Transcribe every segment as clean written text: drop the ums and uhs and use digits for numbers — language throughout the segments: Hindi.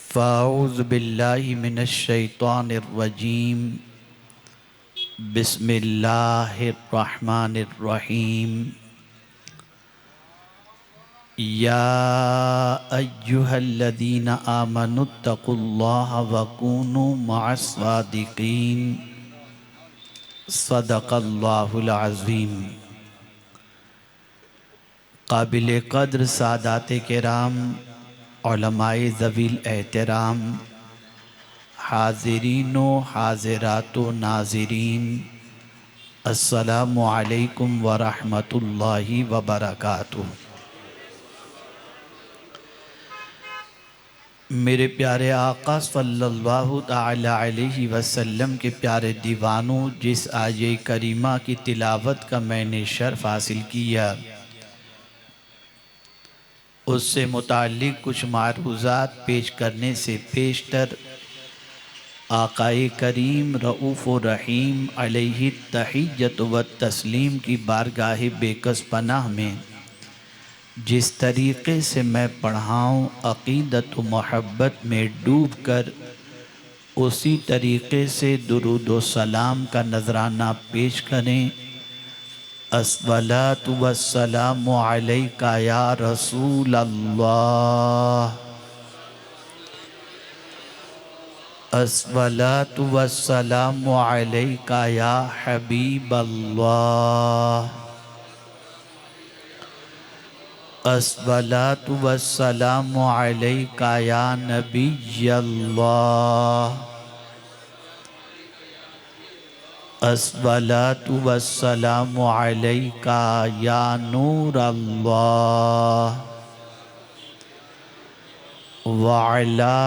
फ़ाऊज़ु बिल्लाहि मिनश शैतानिर रजीम। बिस्मिल्लाहिर रहमानिर रहीम। या अय्युहल्लज़ीना आमनुत्तक़ुल्लाह वकूनू मअस्सादिक़ीन। सदक़ल्लाहुल अज़ीम। काबिल क़द्र सादात किराम, उलमाए ज़वील एहतराम, हाज़िरीन व हाज़िरात व नाज़रीन, अस्सलामु अलैकुम व रहमतुल्लाहि व बरकातुहू। मेरे प्यारे आका सल्लल्लाहु ताला अलैहि वसल्लम के प्यारे दीवानों, जिस आये करीमा की तिलावत का मैंने शर्फ़ हासिल किया, उससे मुताल्लिक़ कुछ मारूज़ात पेश करने से पेशतर आकाए करीम रऊफ़ व रहीम अलैहि तहिय्यत व तस्लीम की बारगाह बेकस पनाह में जिस तरीक़े से मैं पढ़ाऊँ, अक़ीदत व मोहब्बत में डूब कर उसी तरीक़े से दुरूद व सलाम का नज़राना पेश करें। अस्सलातु वस्सलामु अलैका या रसूल अल्लाह, अस्सलातु वस्सलामु अलैका या हबीब अल्लाह, अस्सलातु वस्सलामु अलैका या नबी अल्लाह, अस्सलातु वस्सलामु अलैका या नूर अल्लाह, व अला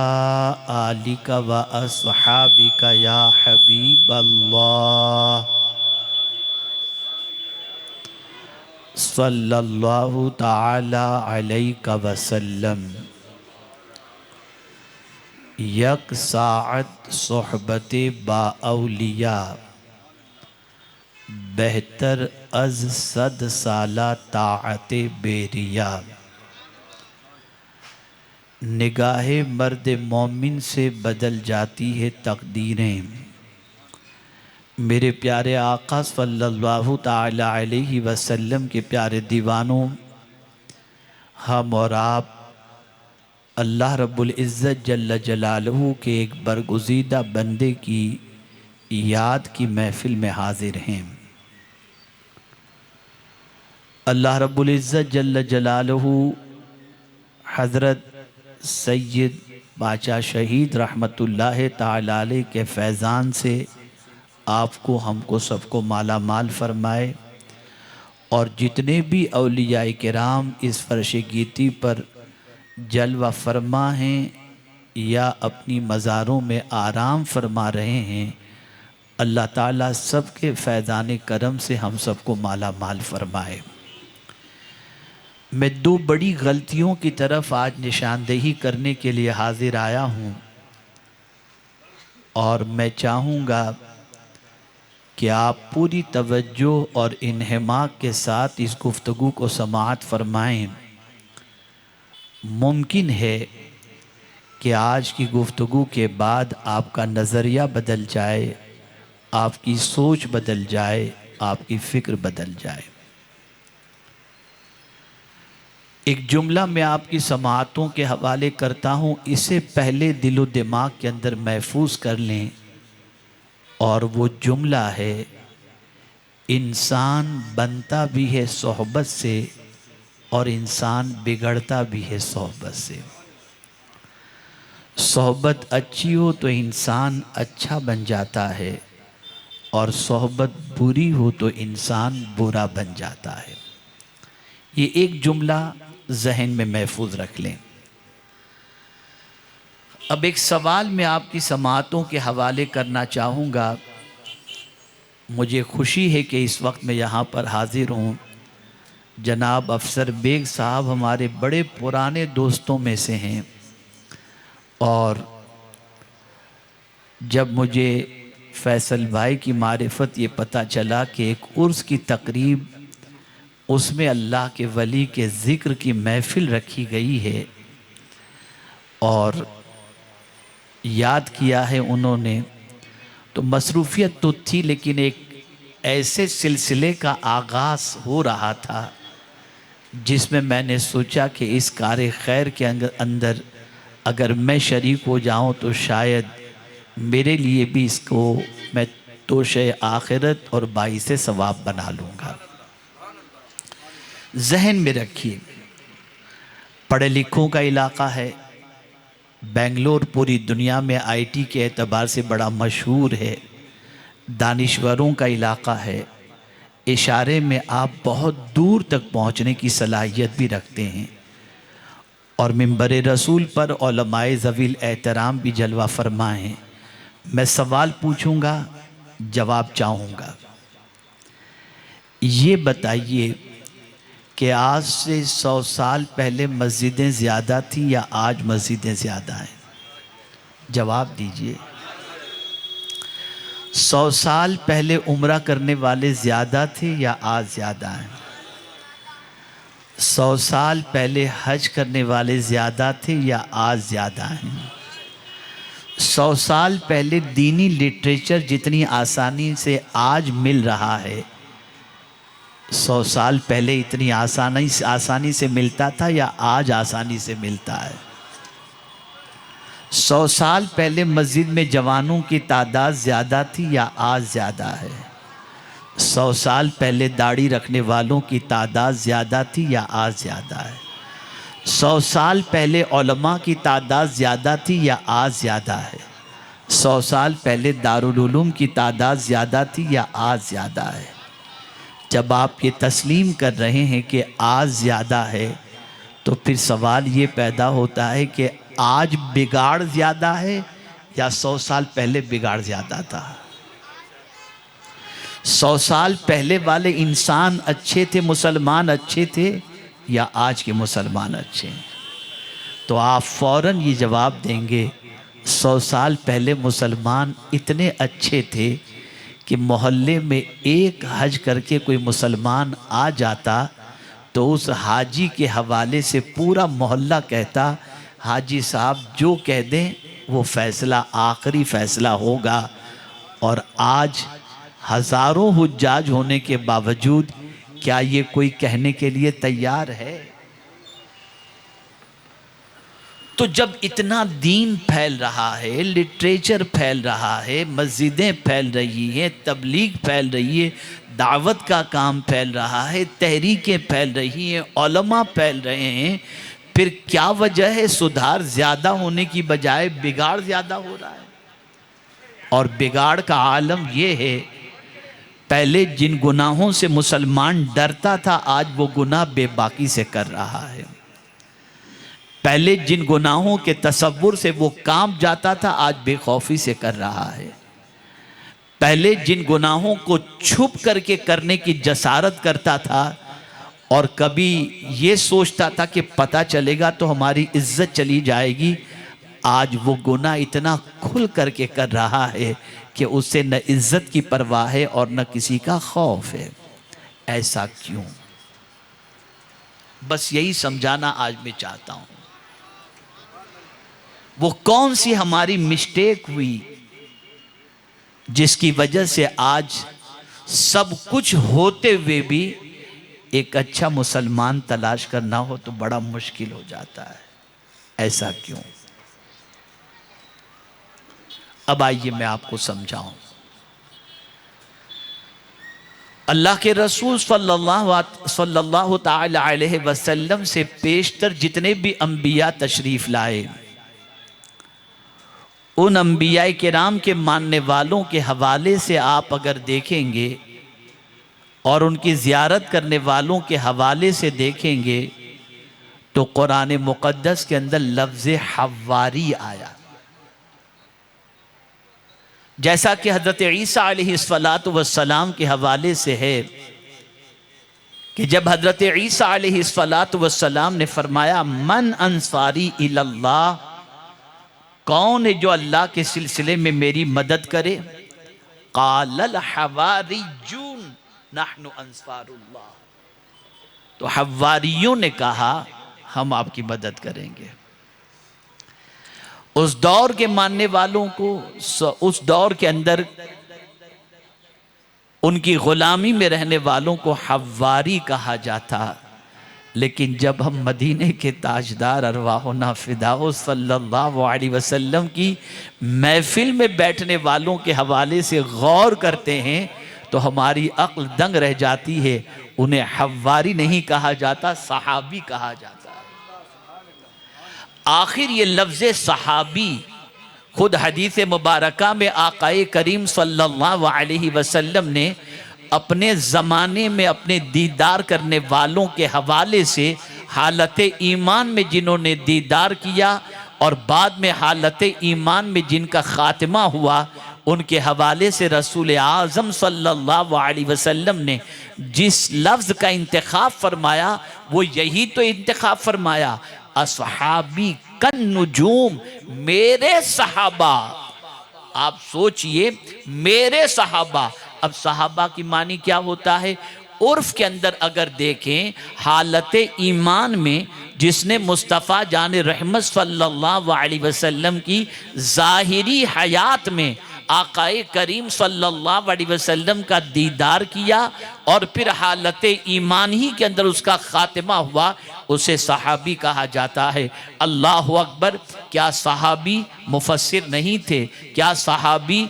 आलिका व अस्हाबिका या हबीब अल्लाह, सल्लल्लाहु ताला अलैका वसल्लम। यक साअत सोहबत बाऔलिया बेहतर अज सद साला ताअत बेरिया। निगाहे मर्द मोमिन से बदल जाती है तकदीरें। मेरे प्यारे आका सल्लल्लाहु ताला अलैहि वसल्लम के प्यारे दीवानों, हम और आप अल्लाह रब्बुल इज़्ज़त जल्ल जलालहू के एक बरगुज़ीदा बंदे की याद की महफ़िल में हाज़िर हैं। अल्लाह रब्बुल इज़्ज़त जल्ल जलालहू हज़रत सैयद बादशाह शहीद रहमतुल्लाह ताला अलैह के फैज़ान से आपको हमको सबको माला माल फरमाए, और जितने भी औलियाए किराम इस फ़र्श गीती पर जलवा फरमा हैं या अपनी मज़ारों में आराम फरमा रहे हैं, अल्लाह ताला सबके फैज़ान करम से हम सबको माला माल फरमाए। मैं दो बड़ी गलतियों की तरफ आज निशानदेही करने के लिए हाज़िर आया हूँ, और मैं चाहूँगा कि आप पूरी तवज्जो और इन्हिमाक के साथ इस गुफ्तगू को समाअत फरमाएँ। मुमकिन है कि आज की गुफ्तगू के बाद आपका नज़रिया बदल जाए, आपकी सोच बदल जाए, आपकी फ़िक्र बदल जाए। एक जुमला मैं आपकी समाअतों के हवाले करता हूँ, इसे पहले दिलो दिमाग के अंदर महफूज कर लें, और वो जुमला है, इंसान बनता भी है सोहबत से और इंसान बिगड़ता भी है सोहबत से। सोहबत अच्छी हो तो इंसान अच्छा बन जाता है, और सोहबत बुरी हो तो इंसान बुरा बन जाता है। ये एक जुमला जहन में महफूज रख लें। अब एक सवाल मैं आपकी समाअतों के हवाले करना चाहूँगा। मुझे खुशी है कि इस वक्त मैं यहाँ पर हाज़िर हूँ। जनाब अफसर बेग साहब हमारे बड़े पुराने दोस्तों में से हैं, और जब मुझे फैसल भाई की मारिफत ये पता चला कि एक उर्स की तकरीब, उसमें अल्लाह के वली के ज़िक्र की महफ़िल रखी गई है, और याद किया है उन्होंने, तो मसरूफ़ियत तो थी, लेकिन एक ऐसे सिलसिले का आगाज़ हो रहा था जिसमें मैंने सोचा कि इस कार्य खैर के अंदर अगर मैं शरीक हो जाऊं तो शायद मेरे लिए भी इसको मैं तोशे आखिरत और बाइसे सवाब बना लूँगा। जहन में रखिए, पढ़े लिखों का इलाका है, बेंगलोर पूरी दुनिया में आईटी के एतबार से बड़ा मशहूर है, दानिश्वरों का इलाका है, इशारे में आप बहुत दूर तक पहुंचने की सलाहियत भी रखते हैं, और मिंबर रसूल पर उलमाए ज़वील एहतराम भी जलवा फरमा हैं। मैं सवाल पूछूंगा, जवाब चाहूँगा। ये बताइए कि आज से 100 साल पहले मस्जिदें ज़्यादा थी या आज मस्जिदें ज़्यादा हैं? जवाब दीजिए। 100 साल पहले उम्रा करने वाले ज़्यादा थे या आज ज़्यादा हैं? 100 साल पहले हज करने वाले ज़्यादा थे या आज ज़्यादा हैं? 100 साल पहले दीनी लिटरेचर जितनी आसानी से आज मिल रहा है, 100 साल पहले इतनी आसानी से मिलता था या आज आसानी से मिलता है? 100 साल पहले मस्जिद में जवानों की तादाद ज़्यादा थी या आज ज़्यादा है? 100 साल पहले दाढ़ी रखने वालों की तादाद ज़्यादा थी या आज ज़्यादा है? 100 साल पहले उलमा की तादाद ज़्यादा थी या आज ज़्यादा है? 100 साल पहले दारुल उलूम की तादाद ज़्यादा थी या आज ज़्यादा है? जब आप ये तस्लीम कर रहे हैं कि आज ज़्यादा है, तो फिर सवाल ये पैदा होता है कि आज बिगाड़ ज़्यादा है या 100 साल पहले बिगाड़ ज़्यादा था? 100 साल पहले वाले इंसान अच्छे थे, मुसलमान अच्छे थे, या आज के मुसलमान अच्छे हैं? तो आप फ़ौरन ये जवाब देंगे, 100 साल पहले मुसलमान इतने अच्छे थे कि मोहल्ले में एक हज करके कोई मुसलमान आ जाता तो उस हाजी के हवाले से पूरा मोहल्ला कहता, हाजी साहब जो कह दें वो फ़ैसला आखिरी फ़ैसला होगा। और आज हज़ारों हुज्जाज होने के बावजूद क्या ये कोई कहने के लिए तैयार है? तो जब इतना दीन फैल रहा है, लिटरेचर फैल रहा है, मस्जिदें फैल रही हैं, तबलीग फैल रही है, दावत का काम फैल रहा है, तहरीकें फैल रही हैं, उलमा फैल रहे हैं, फिर क्या वजह है सुधार ज़्यादा होने की बजाय बिगाड़ ज़्यादा हो रहा है? और बिगाड़ का आलम यह है, पहले जिन गुनाहों से मुसलमान डरता था आज वो गुनाह बेबाकी से कर रहा है। पहले जिन गुनाहों के तसव्वुर से वो कांप जाता था आज बेखौफी से कर रहा है। पहले जिन गुनाहों को छुप करके करने की जसारत करता था और कभी ये सोचता था कि पता चलेगा तो हमारी इज्जत चली जाएगी, आज वो गुनाह इतना खुल करके कर रहा है कि उससे न इज्जत की परवाह है और न किसी का खौफ है। ऐसा क्यों? बस यही समझाना आज मैं चाहता हूँ। वो कौन सी हमारी मिस्टेक हुई जिसकी वजह से आज सब कुछ होते हुए भी एक अच्छा मुसलमान तलाश करना हो तो बड़ा मुश्किल हो जाता है? ऐसा क्यों? अब आइए मैं आपको समझाऊं। अल्लाह के रसूल सल्लल्लाहु ताला अलैहि वसल्लम से पेशतर जितने भी अंबिया तशरीफ लाए, उन अंबिया किराम के मानने वालों के हवाले से आप अगर देखेंगे और उनकी ज़ियारत करने वालों के हवाले से देखेंगे तो कुरान मुक़द्दस के अंदर लफ्ज़ हवारी आया। जैसा कि हज़रत ईसा अलैहिस्सलातु वस्सलाम के हवाले से है कि जब हज़रत ईसा अलैहिस्सलातु वस्सलाम ने फरमाया मन अंसारी इल्लल्लाह, कौन है जो अल्लाह के सिलसिले में मेरी मदद करे? क़ालल हवारिय्यून नहनु अंसारुल्लाह, तो हवारियों ने कहा हम आपकी मदद करेंगे। उस दौर के मानने वालों को, उस दौर के अंदर उनकी गुलामी में रहने वालों को हव्वारी कहा जाता। लेकिन जब हम मदीने के ताजदार अरवाहुना फिदाओ सल्लल्लाहु अलैहि वसल्लम की महफिल में बैठने वालों के हवाले से गौर करते हैं तो हमारी अक्ल दंग रह जाती है। उन्हें हव्वारी नहीं कहा जाता, सहाबी कहा जाता है। आखिर ये लफ्ज़ सहाबी खुद हदीस मुबारका में आकाए करीम सल्लल्लाहु अलैहि वसल्लम ने अपने ज़माने में अपने दीदार करने वालों के हवाले से हालत ईमान में जिन्होंने दीदार किया और बाद में हालत ईमान में जिनका ख़ात्मा हुआ, उनके हवाले से रसूल आज़म सल्लल्लाहु अलैहि वसल्लम ने जिस लफ्ज़ का इंतखाब फरमाया वो यही तो इंतखाब फरमाया, अस्हाबी कन नुजूम, मेरे सहाबा। आप सोचिए, मेरे सहाबा। अब सहाबा की मानी क्या होता है? उर्फ के अंदर अगर देखें, हालत ईमान में जिसने मुस्तफ़ा जान रहमत सल्लल्लाहु अलैहि वसल्लम की ज़ाहिरी हयात में आकाए करीम सल्लल्लाहु अलैहि वसल्लम का दीदार किया और फिर हालत ईमान ही के अंदर उसका ख़ात्मा हुआ, उसे सहाबी कहा जाता है। अल्लाह अकबर! क्या सहाबी मुफस्सिर नहीं थे? क्या सहाबी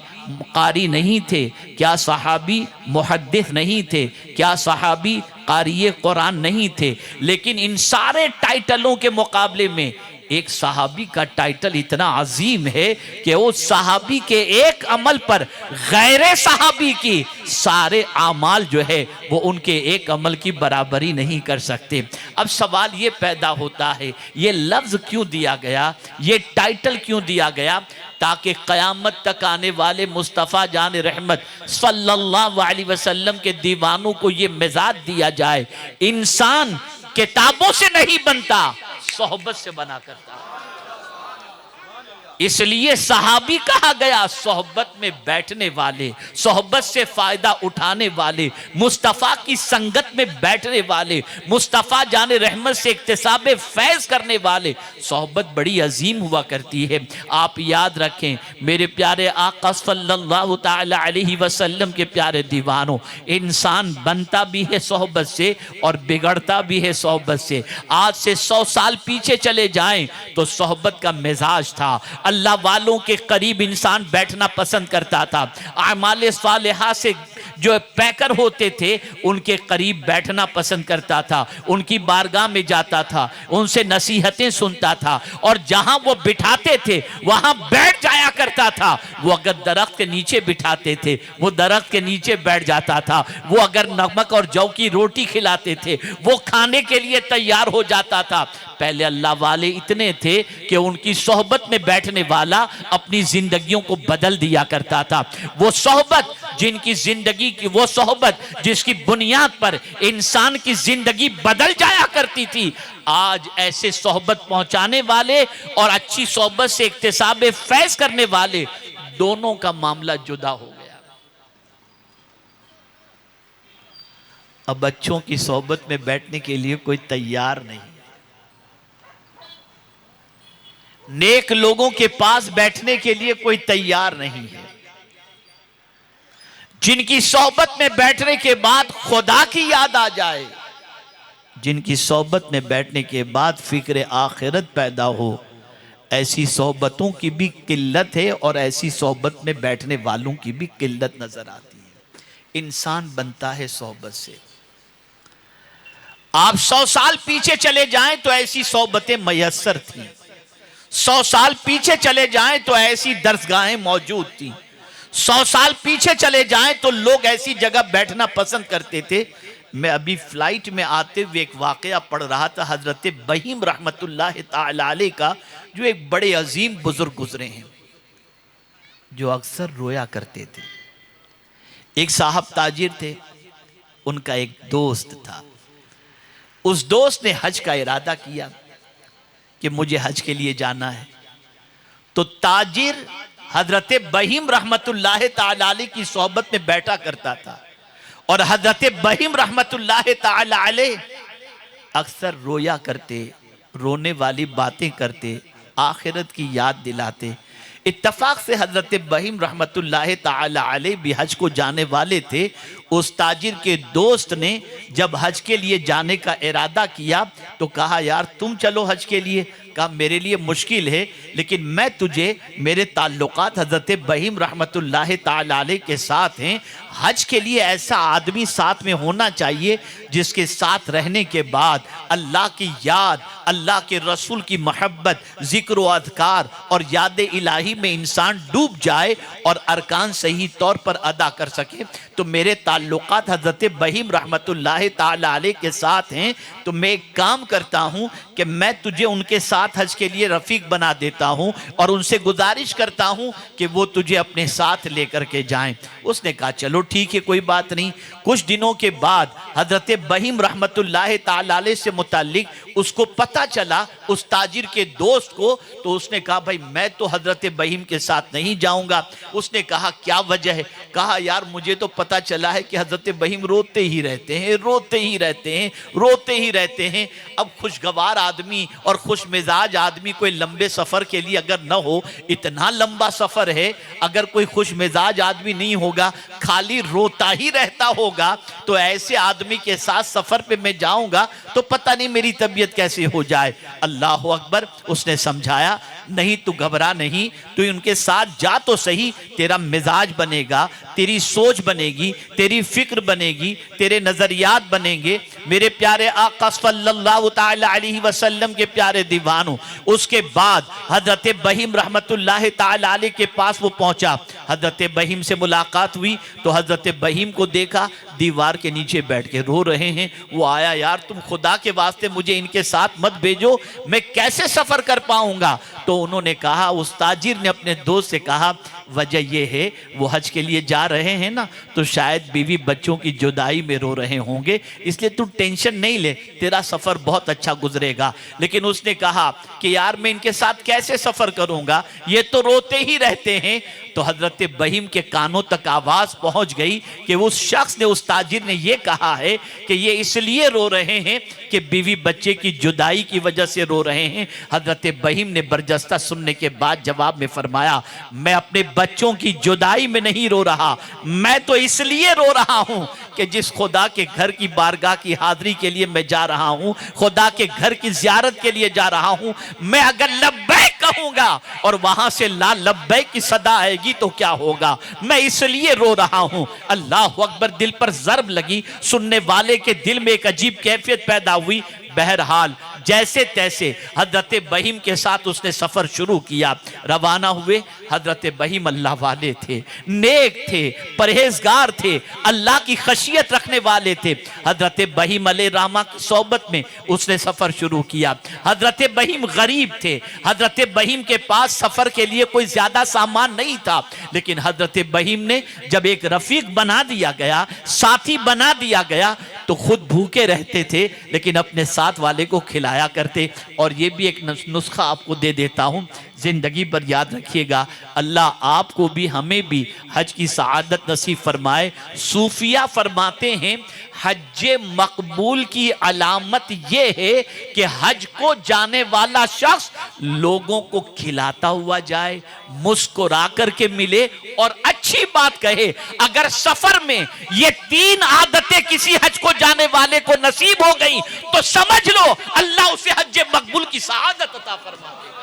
कारी नहीं थे? क्या सहाबी मुहद्दिस नहीं थे? क्या सहाबी कारी कुरान नहीं थे? लेकिन इन सारे टाइटलों के मुकाबले में एक सहाबी का टाइटल इतना अजीम है कि उस सहाबी के एक अमल पर गैर सहाबी की सारे आमाल जो है वो उनके एक अमल की बराबरी नहीं कर सकते। अब सवाल ये पैदा होता है, ये लफ्ज़ क्यों दिया गया, ये टाइटल क्यों दिया गया? ताकि क़यामत तक आने वाले मुस्तफ़ा जान रहमत सल्लल्लाहु अलैहि वसल्लम के दीवानों को ये मिजाज दिया जाए, इंसान किताबों से नहीं बनता, सोहबत से बना करता। इसलिए सहाबी कहा गया, सोहबत में बैठने वाले, सोहबत से फायदा उठाने वाले, मुस्तफ़ा की संगत में बैठने वाले, मुस्तफ़ा जाने रहमत से इक्तिसाब फैज़ करने वाले। सोहबत बड़ी अजीम हुआ करती है। आप याद रखें मेरे प्यारे आका सल्लल्लाहु ताला अलैहि वसल्लम के प्यारे दीवानों, इंसान बनता भी है सोहबत से और बिगड़ता भी है सोहबत से। आज से 100 साल पीछे चले जाएं तो सोहबत का मिजाज था, अल्लाह वालों के करीब इंसान बैठना पसंद करता था, आमाले सालिहा से जो पैकर होते थे उनके करीब बैठना पसंद करता था, उनकी बारगाह में जाता था, उनसे नसीहतें सुनता था और जहां वो बिठाते थे वहां बैठ जाया करता था। वो अगर दरख्त के नीचे बिठाते थे वो दरख्त के नीचे बैठ जाता था, वो अगर नमक और जौ की रोटी खिलाते थे वो खाने के लिए तैयार हो जाता था। पहले अल्लाह वाले इतने थे कि उनकी सोहबत में बैठने वाला अपनी जिंदगियों को बदल दिया करता था। वो सोहबत जिनकी जिंदगी की, वो सोहबत जिसकी बुनियाद पर इंसान की जिंदगी बदल जाया करती थी, आज ऐसे सोहबत पहुंचाने वाले और अच्छी सोहबत से इक्तिसाब फैज़ करने वाले दोनों का मामला जुदा हो गया। अब बच्चों की सोहबत में बैठने के लिए कोई तैयार नहीं, नेक लोगों के पास बैठने के लिए कोई तैयार नहीं है, जिनकी सोहबत में बैठने के बाद खुदा की याद आ जाए, जिनकी सोहबत में बैठने के बाद फिक्र आखिरत पैदा हो, ऐसी सोहबतों की भी किल्लत है और ऐसी सोहबत में बैठने वालों की भी किल्लत नजर आती है। इंसान बनता है सोहबत से। आप 100 साल पीछे चले जाएं तो ऐसी सोहबतें मयस्सर थी, 100 साल पीछे चले जाएं तो ऐसी दरसगाहें मौजूद थी, 100 साल पीछे चले जाएं तो लोग ऐसी जगह बैठना पसंद करते थे। मैं अभी फ्लाइट में आते हुए एक वाकया पढ़ रहा था, हजरत बहीम रहमतुल्लाह ताला अलैह का, जो एक बड़े अजीम बुजुर्ग गुजरे हैं, जो अक्सर रोया करते थे। एक साहब ताजिर थे, उनका एक दोस्त था। उस दोस्त ने हज का इरादा किया कि मुझे हज के लिए जाना है, तो ताजिर हजरत बहीम रहमतुल्लाह ताला अलैह की सोहबत में बैठा करता था और हजरत बहीम रहमतुल्लाह ताला अलैह अक्सर रोया करते, रोने वाली बातें करते, आखिरत की याद दिलाते। इत्तफाक से हजरत बहीम रहमतुल्लाह ताला अलैह भी हज को जाने वाले थे। उस ताजिर के दोस्त ने जब हज के लिए जाने का इरादा किया तो कहा यार तुम चलो हज के लिए। कहा मेरे लिए मुश्किल है, लेकिन मैं तुझे, मेरे ताल्लुकात हजरत बहीम रहमतुल्लाह ताला अलैह के साथ हैं। हज के लिए ऐसा आदमी साथ में होना चाहिए जिसके साथ रहने के बाद अल्लाह की याद, अल्लाह के रसूल की मोहब्बत, जिक्र व अज़कार और याद इलाही में इंसान डूब जाए और अरकान सही तौर पर अदा कर सके। तो मेरे ताल्लुकात हजरत बहीम रहमतुल्लाह ताला अलैह के साथ हैं, तो मैं एक काम करता हूँ कि मैं तुझे उनके साथ हज के लिए रफीक बना देता हूँ और उनसे गुजारिश करता हूँ कि वो तुझे अपने साथ लेकर के जाएं। उसने कहा चलो ठीक है, कोई बात नहीं। कुछ दिनों के बाद हजरत बहीम रहमतुल्लाह ताला अलैह से मुताल्लिक उसको पता चला, उस ताजिर के दोस्त को। तो उसने कहा भाई मैं तो हजरत बहीम के साथ नहीं जाऊंगा। उसने कहा क्या वजह है? कहा यार मुझे तो पता चला है कि हजरत बहीम रोते ही रहते हैं, रोते ही रहते हैं, रोते ही रहते हैं। अब खुशगवार आदमी और खुश मिजाज आदमी कोई लंबे सफ़र के लिए अगर न हो, इतना लंबा सफ़र है, अगर कोई खुश मिजाज आदमी नहीं होगा, खाली रोता ही रहता होगा, तो ऐसे आदमी के साथ सफ़र पे मैं जाऊंगा तो पता नहीं मेरी तबीयत कैसे हो जाए। अल्लाह अकबर। उसने समझाया नहीं तू घबरा नहीं, तू उनके साथ जा तो सही, तेरा मिजाज बनेगा, तेरी सोच बनेगी, तेरी फिक्र बनेगी, तेरे नजरियात बनेंगे। मेरे प्यारे आका सल्लल्लाहु ताला अलैहि वसल्लम के प्यारे दीवानों, उसके बाद हजरत बहीम रहमतुल्लाह ताला अलैह के पास वो पहुंचा। हजरत बहीम से मुलाकात हुई तो हजरत बहीम को देखा दीवार के नीचे बैठ के रो रहे हैं। वो आया, यार तुम खुदा के वास्ते मुझे इनके साथ मत भेजो, मैं कैसे सफर कर पाऊंगा। तो उन्होंने कहा, उस ताजिर ने अपने दोस्त से कहा वजह यह है वो हज के लिए जा रहे हैं ना, तो शायद बीवी बच्चों की जुदाई में रो रहे होंगे, इसलिए तू टेंशन नहीं ले, तेरा सफ़र बहुत अच्छा गुजरेगा। लेकिन उसने कहा कि यार मैं इनके साथ कैसे सफ़र करूंगा, ये तो रोते ही रहते हैं। तो हजरत बहीम के कानों तक आवाज़ पहुंच गई कि उस शख्स ने, उस ताजिर ने ये कहा है कि ये इसलिए रो रहे हैं कि बीवी बच्चे की जुदाई की वजह से रो रहे हैं। हजरत बहीम ने बरजस्ता सुनने के बाद जवाब में फरमाया, मैं अपने बच्चों की जुदाई में नहीं रो रहा, मैं तो इसलिए रो रहा हूं कि जिस खुदा के घर की बारगाह की हाजिरी के लिए मैं जा रहा हूं, खुदा के घर की ज़ियारत के लिए जा रहा हूं, मैं अगर लब्बैक कहूंगा और वहां से ला लब्बैक की सदा आएगी तो क्या होगा, मैं इसलिए रो रहा हूं। अल्लाह अकबर। दिल पर ज़र्ब लगी, सुनने वाले के दिल में एक अजीब कैफियत पैदा हुई। बहरहाल जैसे तैसे हजरत बहीम के साथ उसने सफ़र शुरू किया। रवाना हुए। हजरत बहीम अल्लाह वाले थे, नेक थे, परहेजगार थे, अल्लाह की खशियत रखने वाले थे। हजरत बहीम अलैहिर्रहमा की सोबत में उसने सफ़र शुरू किया। हजरत बहीम गरीब थे, हजरत बहीम के पास सफ़र के लिए कोई ज़्यादा सामान नहीं था, लेकिन हजरत बहीम ने जब एक रफ़ीक बना दिया गया, साथी बना दिया गया, तो खुद भूखे रहते थे लेकिन अपने साथ वाले को खिलाया करते। और ये भी एक नुस्खा आपको दे देता हूँ, ज़िंदगी पर याद रखिएगा। अल्लाह आपको भी हमें भी हज की सआदत नसीब फरमाए। सूफिया फरमाते हैं हज मकबूल की अलामत ये है कि हज को जाने वाला शख्स लोगों को खिलाता हुआ जाए, मुस्कुरा करके मिले और अच्छी बात कहे। अगर सफर में ये 3 आदतें किसी हज को जाने वाले को नसीब हो गई तो समझ लो अल्लाह उसे हज मकबूल की सआदत अता फरमा देगा।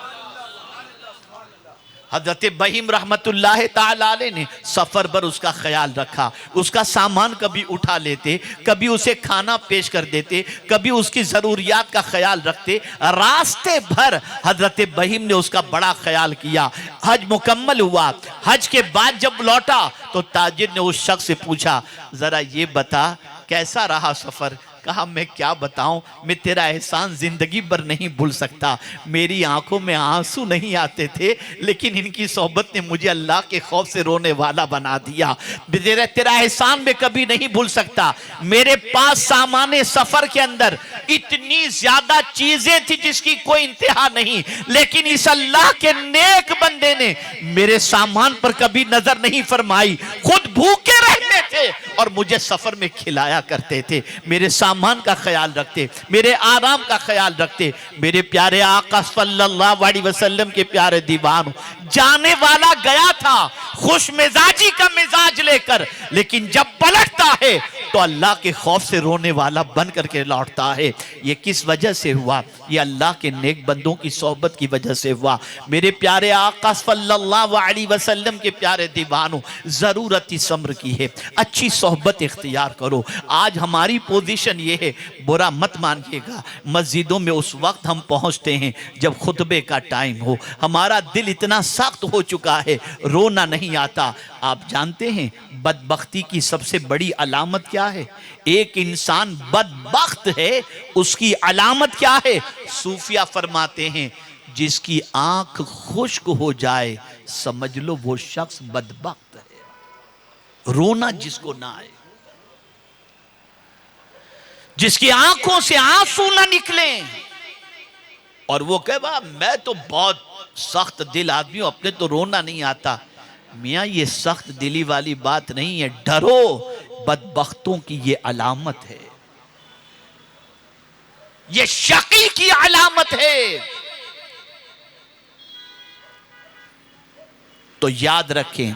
हजरत बहीम रहमतुल्लाह ताला अलैह ने सफ़र पर उसका ख्याल रखा, उसका सामान कभी उठा लेते, कभी उसे खाना पेश कर देते, कभी उसकी ज़रूरियात का ख्याल रखते। रास्ते भर हजरत बहीम ने उसका बड़ा ख्याल किया। हज मुकम्मल हुआ। हज के बाद जब लौटा तो ताजिर ने उस शख्स से पूछा, ज़रा ये बता कैसा रहा सफ़र। कहा मैं क्या बताऊं, मैं तेरा एहसान जिंदगी भर नहीं भूल सकता। मेरी आंखों में आंसू नहीं आते थे, लेकिन इनकी सोहबत ने मुझे अल्लाह के खौफ से रोने वाला बना दिया। तेरा एहसान मैं कभी नहीं भूल सकता। मेरे पास सामाने सफर के अंदर इतनी ज्यादा चीजें थी जिसकी कोई इंतहा नहीं, लेकिन इस अल्लाह के नेक बंदे ने मेरे सामान पर कभी नजर नहीं फरमाई। खुद भूखे रहते थे थे और मुझे सफर में खिलाया करते थे, मेरे सामान का ख्याल रखते, मेरे आराम का ख्याल रखते। मेरे प्यारे आका सल्लल्लाहु अलैहि वसल्लम के प्यारे दीवान, जाने वाला गया था खुश मिजाजी का मिजाज लेकर, लेकिन जब पलटता है तो अल्लाह के खौफ से रोने वाला बन करके लौटता है। ये किस वजह से हुआ? ये अल्लाह के नेक बंदों की सोहबत की वजह से हुआ। मेरे प्यारे आका सल्लल्लाहु अलैहि वसल्लम के प्यारे दीवानों, जरूरत इस अम्र की है, अच्छी सोहबत इख्तियार करो। आज हमारी पोजीशन ये है, बुरा मत मानिएगा, मस्जिदों में उस वक्त हम पहुंचते हैं जब खुतबे का टाइम हो, हमारा दिल इतना सख्त हो चुका है, रोना नहीं आता। आप जानते हैं बदबख्ती की सबसे बड़ी अलामत क्या है? एक इंसान बदबख्त है, उसकी अलामत क्या है? सूफिया फरमाते हैं जिसकी आंख खुश्क हो जाए समझ लो वो शख्स बदबख्त है। रोना जिसको ना आए, जिसकी आंखों से आंसू ना निकले और वो कहे वाह मैं तो बहुत सख्त दिल आदमी हूं, अपने तो रोना नहीं आता। मियां ये सख्त दिली वाली बात नहीं है, डरो, बदबख्तों की ये अलामत है, ये शकी की अलामत है। तो याद रखें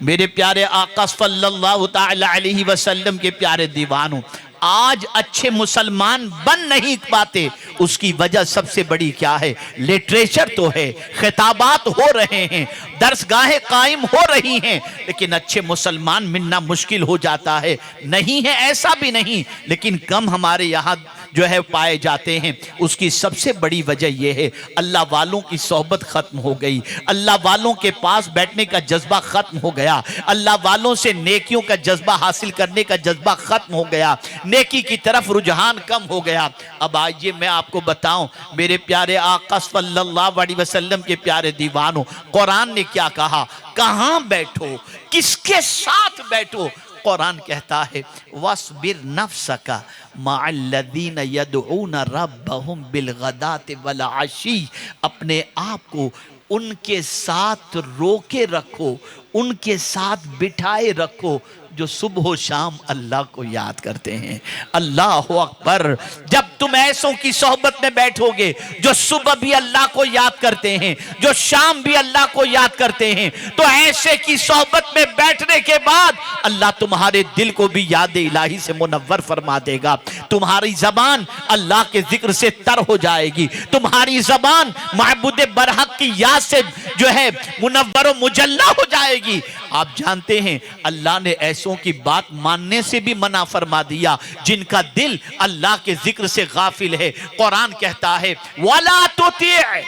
मेरे प्यारे आका सल्लल्लाहु ताला अलैहि वसल्लम के प्यारे दीवानों, आज अच्छे मुसलमान बन नहीं पाते, उसकी वजह सबसे बड़ी क्या है? लिटरेचर तो है, खिताबात हो रहे हैं, दर्सगाहें कायम हो रही हैं, लेकिन अच्छे मुसलमान मिलना मुश्किल हो जाता है। नहीं है ऐसा भी नहीं, लेकिन कम हमारे यहाँ जो है पाए जाते हैं। उसकी सबसे बड़ी वजह यह है अल्लाह वालों की सोहबत खत्म हो गई, अल्लाह वालों के पास बैठने का जज्बा खत्म हो गया, अल्लाह वालों से नेकियों का जज्बा हासिल करने का जज्बा खत्म हो गया, नेकी की तरफ रुझान कम हो गया। अब आइए मैं आपको बताऊं मेरे प्यारे आका सल्लल्लाहु अलैहि वसल्लम के प्यारे दीवानों, कुरान ने क्या कहा? कहां बैठो, किसके साथ बैठो? कुरान कहता है वस्बिर नफ्सका मअल्लज़ीना यदऊना रब्बहुम बिलगदाति वल अशी, अपने आप को उनके साथ रोके रखो, उनके साथ बिठाए रखो जो सुबह शाम अल्लाह को याद करते हैं। अल्लाह अकबर। जब तुम ऐसों की सोहबत में बैठोगे जो सुबह भी अल्लाह को याद करते हैं, जो शाम भी अल्लाह को याद करते हैं, तो ऐसे की सोहबत में बैठने के बाद अल्लाह तुम्हारे दिल को भी याद इलाही से मुनव्वर फरमा देगा। तुम्हारी जबान अल्लाह के जिक्र से तर हो जाएगी, तुम्हारी जबान महबूद बरहक की याद से जो है मुनव्वर व मुजल्ला हो जाएगी। आप जानते हैं अल्लाह ने ऐसों की बात मानने से भी मना फरमा दिया जिनका दिल अल्लाह के जिक्र से गाफिल है। कुरान कहता है वला तुति'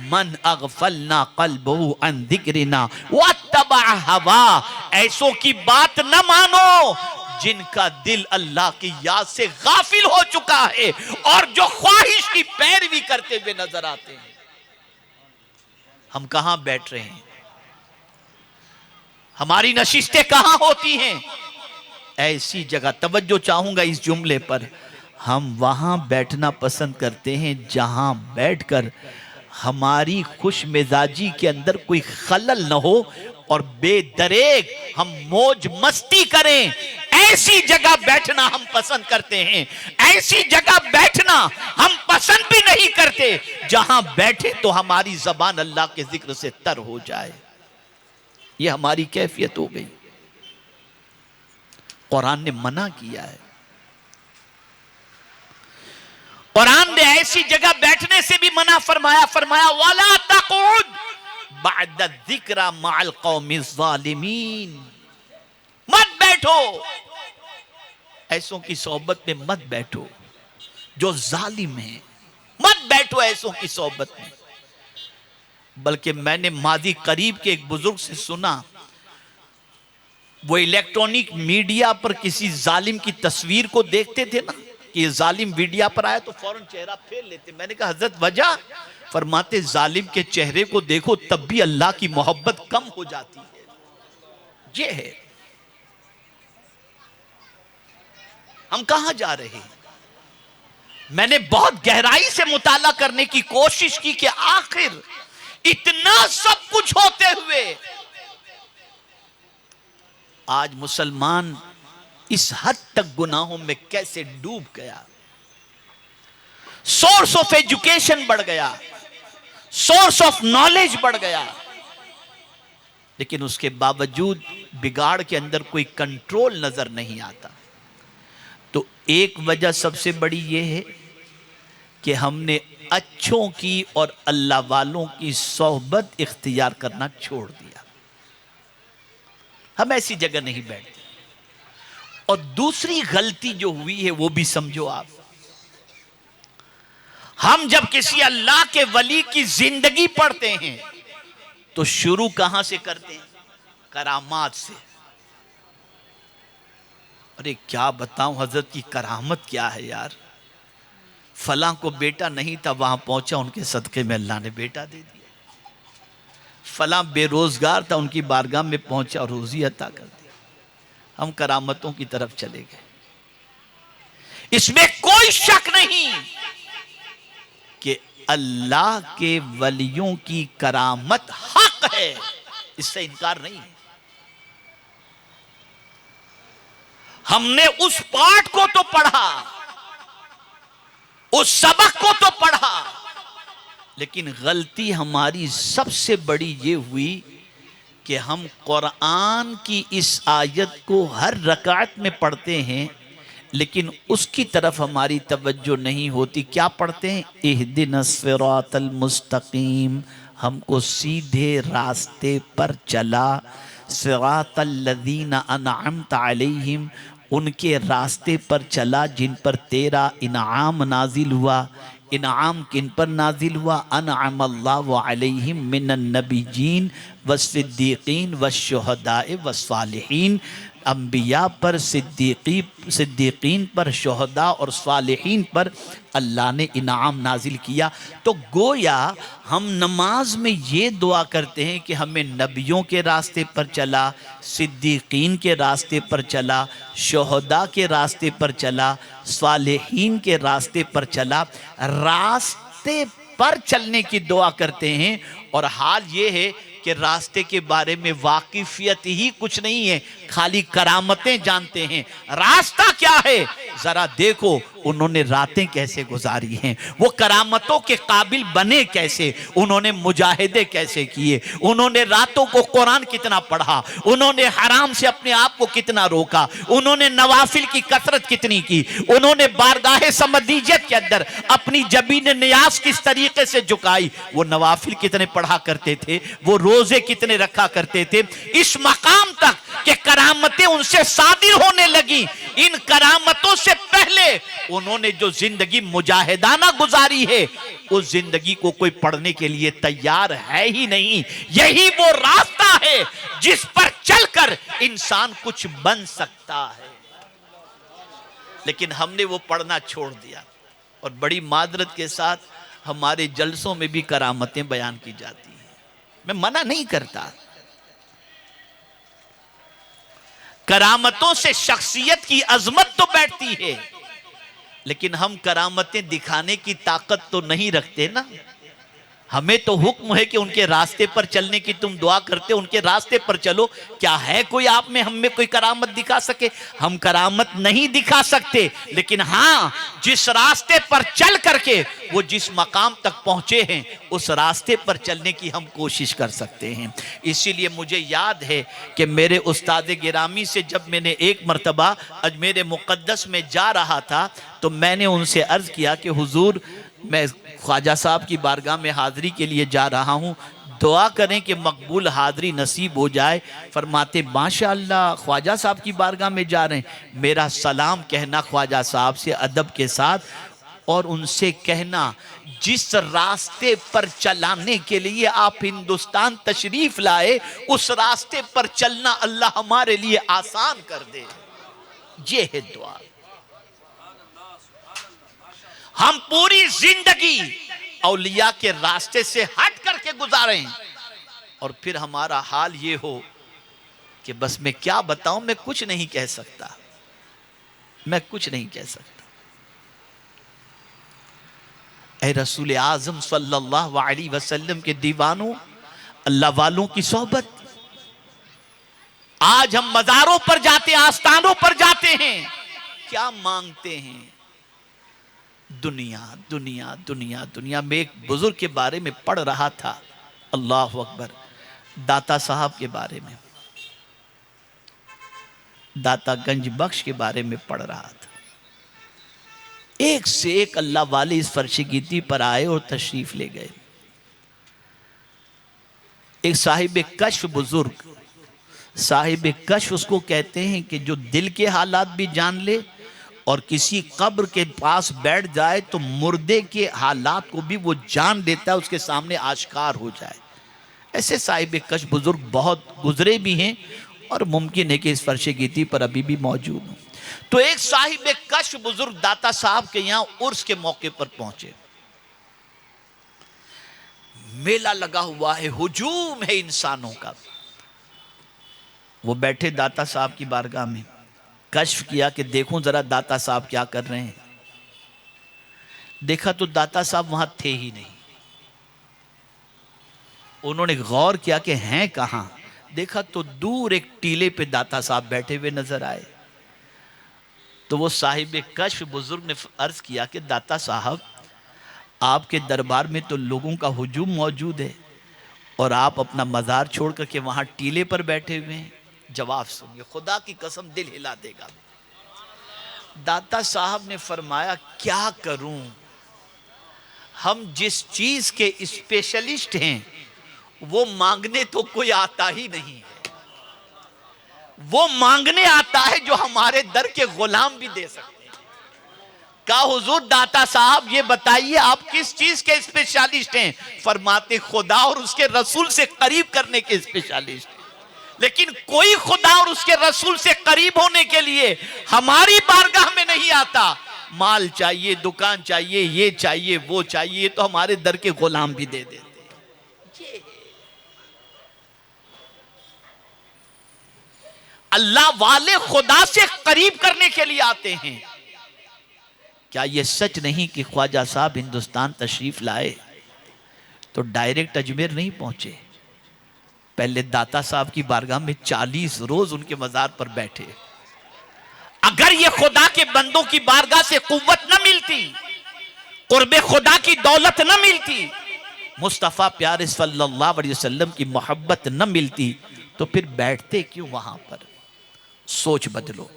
मन अगफलना क़ल्बहु अन ज़िक्रिना वत्तबअ हवा, ऐसों की बात न मानो जिनका दिल अल्लाह की याद से गाफिल हो चुका है और जो ख्वाहिश की पैरवी करते हुए नजर आते हैं। हम कहां बैठ रहे हैं? हमारी नशिस्तें कहां होती हैं? ऐसी जगह। तवज्जो चाहूंगा इस जुमले पर, हम वहां बैठना पसंद करते हैं जहां बैठकर हमारी खुश मिजाजी के अंदर कोई खलल न हो और बेदरेग हम मौज मस्ती करें। ऐसी जगह बैठना हम पसंद करते हैं, ऐसी जगह बैठना हम पसंद भी नहीं करते जहां बैठे तो हमारी जबान अल्लाह के जिक्र से तर हो जाए। ये हमारी कैफियत हो गई। कुरान ने मना किया है, कुरान ने ऐसी जगह बैठने से भी मना फरमाया, फरमाया वाला तक़उद बअद ज़िक्रा मअल क़ौमिज़ ज़ालिमीन, मत बैठो, ऐसों की सोहबत में मत बैठो जो जालिम है, मत बैठो ऐसों की सोहबत में। बल्कि मैंने मादी करीब के एक बुजुर्ग से सुना, वो इलेक्ट्रॉनिक मीडिया पर किसी जालिम की तस्वीर को देखते थे ना कि ये जालिम मीडिया पर आया तो फौरन चेहरा फेर लेते। मैंने कहा हजरत वजह? फरमाते जालिम के चेहरे को देखो तब भी अल्लाह की मोहब्बत कम हो जाती है। ये है। हम कहां जा रहे हैं? मैंने बहुत गहराई से मुताला करने की कोशिश की कि आखिर इतना सब कुछ होते हुए आज मुसलमान इस हद तक गुनाहों में कैसे डूब गया। सोर्स ऑफ एजुकेशन बढ़ गया, सोर्स ऑफ नॉलेज बढ़ गया, लेकिन उसके बावजूद बिगाड़ के अंदर कोई कंट्रोल नजर नहीं आता। तो एक वजह सबसे बड़ी यह है कि हमने अच्छों की और अल्लाह वालों की सोहबत इख्तियार करना छोड़ दिया। हम ऐसी जगह नहीं बैठते। और दूसरी गलती जो हुई है वो भी समझो आप। हम जब किसी अल्लाह के वली की जिंदगी पढ़ते हैं तो शुरू कहां से करते हैं? करामात से। अरे क्या बताऊं हजरत की करामत क्या है यार। फलां को बेटा नहीं था, वहां पहुंचा, उनके सदके में अल्लाह ने बेटा दे दिया। फलां बेरोजगार था, उनकी बारगाह में पहुंचा और रोजी अता कर दी। हम करामतों की तरफ चले गए। इसमें कोई शक नहीं कि अल्लाह के वलियों की करामत हक है, इससे इनकार नहीं है। हमने उस पाठ को तो पढ़ा, उस सबक को तो पढ़ा, लेकिन गलती हमारी सबसे बड़ी ये हुई कि हम कुरान की इस आयत को हर रकात में पढ़ते हैं, लेकिन उसकी तरफ हमारी तवज्जो नहीं होती। क्या पढ़ते हैं? इहदिनस सिरातल मुस्तकीम, हमको सीधे रास्ते पर चला। सिरातल लज़ीना अनअमत अलैहिम, उनके रास्ते पर चला जिन पर तेरा इनाम नाजिल हुआ। इनाम किन पर नाजिल हुआ? अनअमल्लाहु अलैहिम मिनन नबिय्यीन वस्सिद्दीकीन वश्शुहदाए वस्सालिहीन। अंबिया पर, सिद्दीकीन पर, शुहदा और सालिहीन पर अल्लाह ने इनाम नाजिल किया। तो गोया हम नमाज में ये दुआ करते हैं कि हमें नबियों के रास्ते पर चला, सिद्दीकीन के रास्ते पर चला, शुहदा के रास्ते पर चला, सालिहीन के रास्ते पर चला। रास्ते पर चलने की दुआ करते हैं। और हाल ये है कि रास्ते के बारे में वाकिफियत ही कुछ नहीं है, खाली करामतें जानते हैं। रास्ता क्या है जरा देखो, उन्होंने रातें कैसे गुजारी हैं, वो करामतों के काबिल बने कैसे, उन्होंने मुजाहिदे कैसे किए, उन्होंने रातों को कुरान कितना पढ़ा, उन्होंने हराम से अपने आप को कितना रोका, उन्होंने नवाफिल की कसरत कितनी की, उन्होंने बारगाहे समदीजत के अंदर अपनी जबीन नियाज किस तरीके से झुकाई, वो नवाफिल कितने पढ़ा करते थे, वो रोजे कितने रखा करते थे। इस मकाम तक कि करामतें उनसे सादिर होने लगी। इन करामतों से पहले उन्होंने जो जिंदगी मुजाहिदाना गुजारी है, उस जिंदगी को कोई पढ़ने के लिए तैयार है ही नहीं। यही वो रास्ता है जिस पर चलकर इंसान कुछ बन सकता है, लेकिन हमने वो पढ़ना छोड़ दिया। और बड़ी मादरत के साथ हमारे जलसों में भी करामतें बयान की जाती हैं। मैं मना नहीं करता, करामतों से शख्सियत की अजमत तो बैठती है, लेकिन हम करामतें दिखाने की ताकत तो नहीं रखते ना। हमें तो हुक्म है कि उनके रास्ते पर चलने की, तुम दुआ करते उनके रास्ते पर चलो। क्या है कोई आप में, हम में कोई करामत दिखा सके? हम करामत नहीं दिखा सकते, लेकिन हाँ, जिस रास्ते पर चल करके वो जिस मकाम तक पहुंचे हैं, उस रास्ते पर चलने की हम कोशिश कर सकते हैं। इसीलिए मुझे याद है कि मेरे उस्ताद गिरामी से जब मैंने एक मर्तबा अजमेर मुक़द्दस में जा रहा था, तो मैंने उनसे अर्ज़ किया कि हुजूर, मैं ख्वाजा साहब की बारगाह में हाज़री के लिए जा रहा हूँ, दुआ करें कि मकबूल हाज़री नसीब हो जाए। फरमाते माशाअल्लाह ख्वाजा साहब की बारगाह में जा रहे हैं, मेरा सलाम कहना ख्वाजा साहब से अदब के साथ, और उनसे कहना जिस रास्ते पर चलाने के लिए आप हिंदुस्तान तशरीफ लाए, उस रास्ते पर चलना अल्लाह हमारे लिए आसान कर दे। ये है दुआ। हम पूरी जिंदगी औलिया के रास्ते से हट करके गुजारें, और फिर हमारा हाल ये हो कि बस मैं क्या बताऊं, मैं कुछ नहीं कह सकता, मैं कुछ नहीं कह सकता। ऐ रसूल आज़म सल्लल्लाहु अलैहि वसल्लम के दीवानों, अल्लाह वालों की सोहबत, आज हम मज़ारों पर जाते हैं, आस्थानों पर जाते हैं, क्या मांगते हैं? दुनिया दुनिया दुनिया दुनिया। में एक बुजुर्ग के बारे में पढ़ रहा था, अल्लाह अकबर, दाता साहब के बारे में, दाता गंज बख्श के बारे में पढ़ रहा था। एक से एक अल्लाह वाले इस फर्श गिती पर आए और तशरीफ ले गए। एक साहिब कश्फ बुजुर्ग, साहिब कश्फ उसको कहते हैं कि जो दिल के हालात भी जान ले और किसी कब्र के पास बैठ जाए तो मुर्दे के हालात को भी वो जान लेता है, उसके सामने आश्कार हो जाए। ऐसे साहिब कश्फ बुजुर्ग बहुत गुजरे भी हैं और मुमकिन है कि इस फर्श गिती पर अभी भी मौजूद हो। तो एक साहिब कश्फ बुजुर्ग दाता साहब के यहां उर्स के मौके पर पहुंचे। मेला लगा हुआ है, हुजूम है इंसानों का। वो बैठे दाता साहब की बारगाह में, कश्फ किया कि देखूं जरा दाता साहब क्या कर रहे हैं। देखा तो दाता साहब वहां थे ही नहीं। उन्होंने गौर किया कि हैं कहां। देखा तो दूर एक टीले पे दाता साहब बैठे हुए नजर आए। तो वो साहिब कश्फ बुजुर्ग ने अर्ज किया कि दाता साहब, आपके दरबार में तो लोगों का हुजूम मौजूद है और आप अपना मज़ार छोड़ करके वहां टीले पर बैठे हुए हैं। जवाब सुनिए, खुदा की कसम दिल हिला देगा। दाता साहब ने फरमाया, क्या करूं, हम जिस चीज के स्पेशलिस्ट हैं वो मांगने तो कोई आता ही नहीं है। वो मांगने आता है जो हमारे दर के गुलाम भी दे सकते हैं। कहा, हुजूर दाता साहब ये बताइए आप किस चीज के स्पेशलिस्ट हैं? फरमाते, खुदा और उसके रसूल से करीब करने के स्पेशलिस्ट हैं। लेकिन कोई खुदा और उसके रसूल से करीब होने के लिए हमारी बारगाह में नहीं आता। माल चाहिए, दुकान चाहिए, ये चाहिए, वो चाहिए, तो हमारे दर के गुलाम भी दे देते। अल्लाह वाले खुदा से करीब करने के लिए आते हैं। क्या यह सच नहीं कि ख्वाजा साहब हिंदुस्तान तशरीफ लाए तो डायरेक्ट अजमेर नहीं पहुंचे? पहले दाता साहब की बारगाह में 40 रोज उनके मज़ार पर बैठे। अगर ये खुदा के बंदों की बारगाह से कुव्वत न मिलती, कुर्बे खुदा की दौलत न मिलती, मुस्तफ़ा प्यारे सल्लल्लाहु अलैहि वसल्लम की मोहब्बत न मिलती, तो फिर बैठते क्यों वहां पर? सोच बदलो।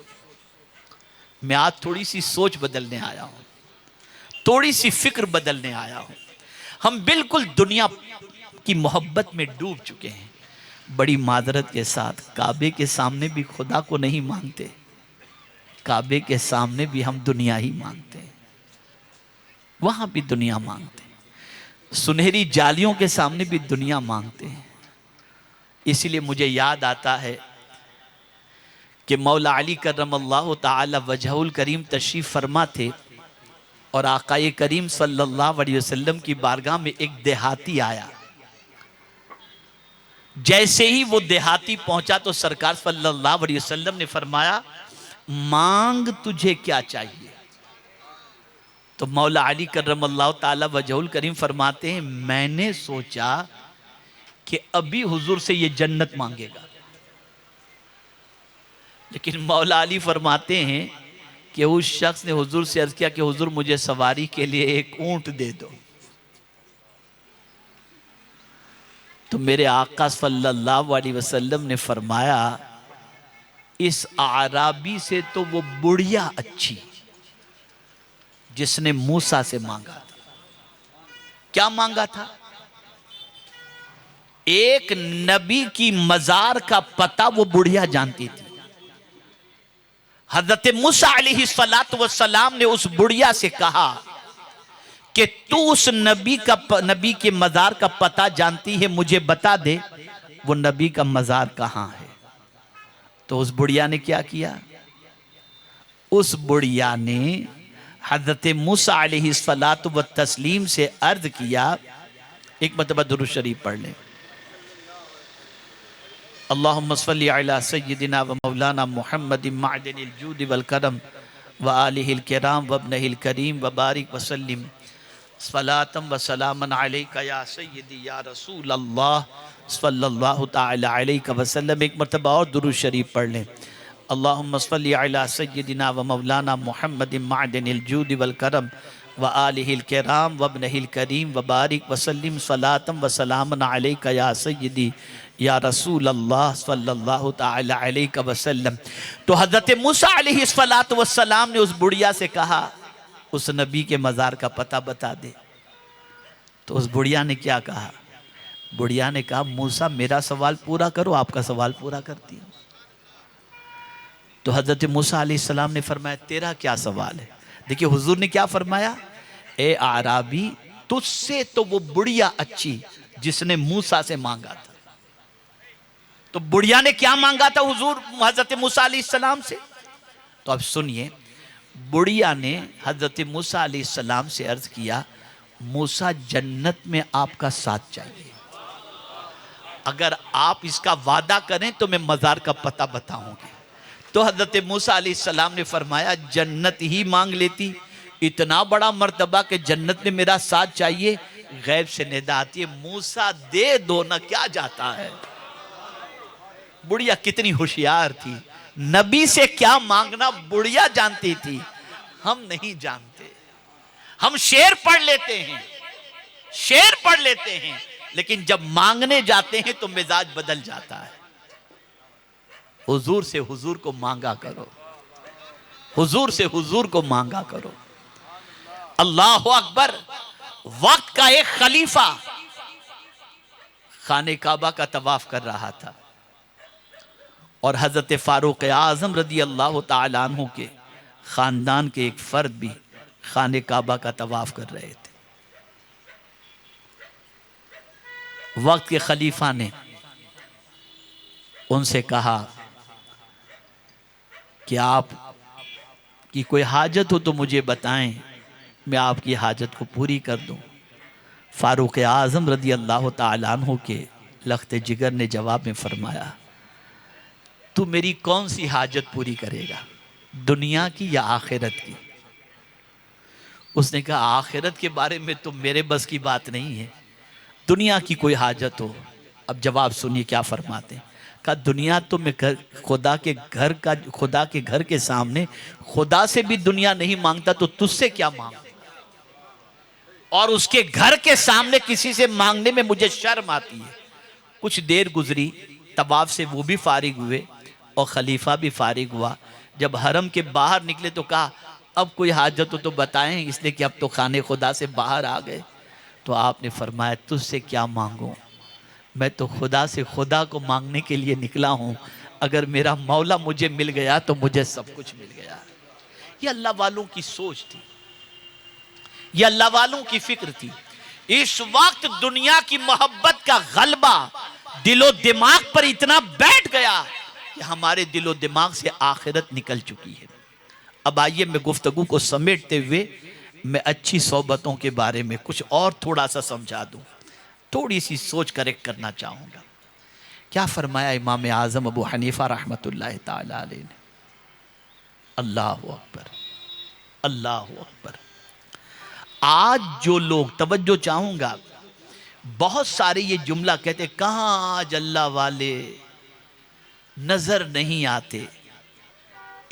मैं आज थोड़ी सी सोच बदलने आया हूं, थोड़ी सी फिक्र बदलने आया हूं। हम बिल्कुल दुनिया की मोहब्बत में डूब चुके हैं। बड़ी माजरत के साथ काबे के सामने भी खुदा को नहीं मांगते, काबे के सामने भी हम दुनिया ही मांगते हैं, वहां भी दुनिया मांगते हैं, सुनहरी जालियों के सामने भी दुनिया मांगते हैं। इसीलिए मुझे याद आता है कि मौला अली करमल्लाहु ताला वजहुल करीम तशरीफ फरमा थे और आकाए करीम सल्लल्लाहु अलैहि वसल्लम की बारगाह में एक देहाती आया। जैसे ही वो देहाती पहुंचा तो सरकार सल्लल्लाहु अलैहि वसल्लम ने फरमाया, मांग तुझे क्या चाहिए? तो मौला अली करमल्लाहु ताला वजहुल करीम फरमाते हैं, मैंने सोचा कि अभी हुजूर से ये जन्नत मांगेगा। लेकिन मौला अली फरमाते हैं कि उस शख्स ने हुजूर से अर्ज किया कि हुजूर मुझे सवारी के लिए एक ऊंट दे दो। तो मेरे आका सल्लल्लाहु अलैहि वसल्लम ने फरमाया, इस आराबी से तो वो बुढ़िया अच्छी जिसने मूसा से मांगा था। क्या मांगा था? एक नबी की मजार का पता वो बुढ़िया जानती थी। हजरत मूसा अलैहिस्सलातु वस्सलाम ने उस बुढ़िया से कहा कि तू उस नबी के मजार का पता जानती है, मुझे बता दे वो नबी का मजार कहां है। तो उस बुढ़िया ने क्या किया? उस बुढ़िया ने हजरत मूसा अलैहिस्सलातु वत्तस्लीम से अर्ज किया, एक मरतबा दुरूद शरीफ पढ़ लें। अल्लाहुम्मा सल्ली अला सय्यिदिना व मौलाना मुहम्मदिन मअदनिल जूद वल करम व आलिहिल किराम व इब्निहिल करीम व बारिक व सल्लिम सलातम व सलामन अलैका या सय्यदी या रसूल अल्लाह सल्लल्लाहु तआला अलैहि वसल्लम। एक मरतबा और दुरूद शरीफ पढ़ लें। अल्लाहुम्मा सल्लि अला सय्यदिना व मौलाना मुहम्मदिन मादनिल जूद वल करम व आलिहिल किराम व इब्निहिल करीम व बारिक व सल्लिम सलातम व सलामन अलैका या सय्यदी या रसूल अल्लाह सल्लल्लाहु तआला अलैहि वसल्लम। तो हज़रत मूसा अलैहिस्सलातु वस्सलाम ने उस बुढ़िया से कहा उस नबी के मज़ार का पता बता दे। तो उस बुढ़िया ने क्या कहा? बुढ़िया ने कहा मूसा मेरा सवाल पूरा करो, आपका सवाल पूरा करती हूँ। तो हज़रत मूसा अलैहिस्सलाम ने फरमाया तेरा क्या सवाल है? देखिए हुजूर ने क्या फरमाया, ए आराबी तुझसे तो वो बुढ़िया अच्छी जिसने मूसा से मांगा था। तो बुढ़िया ने क्या मांगा था हुजूर हज़रत मूसा अलैहिस्सलाम से? तो अब सुनिए, बुढ़िया ने हज़रत मूसा अलैहिस्सलाम से अर्ज किया मूसा जन्नत में आपका साथ चाहिए, अगर आप इसका वादा करें तो मैं मज़ार का पता बताऊंगी। तो हज़रत मूसा अलैहिस्सलाम ने फरमाया जन्नत ही मांग लेती, इतना बड़ा मर्तबा कि जन्नत में मेरा साथ चाहिए। गैब से निदा आती है मूसा दे दो ना, क्या जाता है। बुढ़िया कितनी होशियार थी, नबी से क्या मांगना बुढ़िया जानती थी, हम नहीं जानते। हम शेर पढ़ लेते हैं, शेर पढ़ लेते हैं, लेकिन जब मांगने जाते हैं तो मिजाज बदल जाता है। हुजूर से हुजूर को मांगा करो, हुजूर से हुजूर को मांगा करो। अल्लाह अकबर। वक्त का एक खलीफा खाने काबा का तवाफ कर रहा था और हजरत फारूक आजम रदी अल्लाह तआला अन्हु के खानदान के एक फर्द भी खाने काबा का तवाफ कर रहे थे। वक्त के खलीफा ने उनसे कहा कि आप की कोई हाजत हो तो मुझे बताएं, मैं आपकी हाजत को पूरी कर दूं। फारूक आजम रदी अल्लाह तआला अन्हु के लख्त जिगर ने जवाब में फरमाया तू मेरी कौन सी हाजत पूरी करेगा, दुनिया की या आखिरत की? उसने कहा आखिरत के बारे में तो मेरे बस की बात नहीं है, दुनिया की कोई हाजत हो। अब जवाब सुनिए क्या फरमाते हैं। कहा दुनिया तो मैं खुदा के घर के सामने खुदा से भी दुनिया नहीं मांगता तो तुझसे क्या मांग, और उसके घर के सामने किसी से मांगने में मुझे शर्म आती है। कुछ देर गुजरी, तवाफ से वो भी फारिग हुए और खलीफा भी फारिग हुआ। जब हरम के बाहर निकले तो कहा अब कोई हाजत हो तो बताएं, इसलिए कि अब तो खाने खुदा से बाहर आ गए। तो आपने फरमाया तुझसे क्या मांगूं, मैं तो खुदा से खुदा को मांगने के लिए निकला हूं। अगर मेरा मौला मुझे मिल गया तो मुझे सब कुछ मिल गया। ये अल्लाह वालों की सोच थी, ये अल्लाह वालों की फिक्र थी। इस वक्त दुनिया की मोहब्बत का गलबा दिलो दिमाग पर इतना बैठ गया कि हमारे दिलो दिमाग से आखिरत निकल चुकी है। अब आइए मैं गुफ्तगू को समेटते हुए मैं अच्छी सोबतों के बारे में कुछ और थोड़ा सा समझा दूं, थोड़ी सी सोच करेक्ट करना चाहूँगा। क्या फरमाया इमाम आज़म अबू हनीफा रहमतुल्लाह ताला अलैह ने? अल्लाह अकबर, अल्लाह अकबर। आज जो लोग, तवज्जो चाहूँगा, बहुत सारे ये जुमला कहते कहाँ आज अल्लाह वाले नज़र नहीं आते।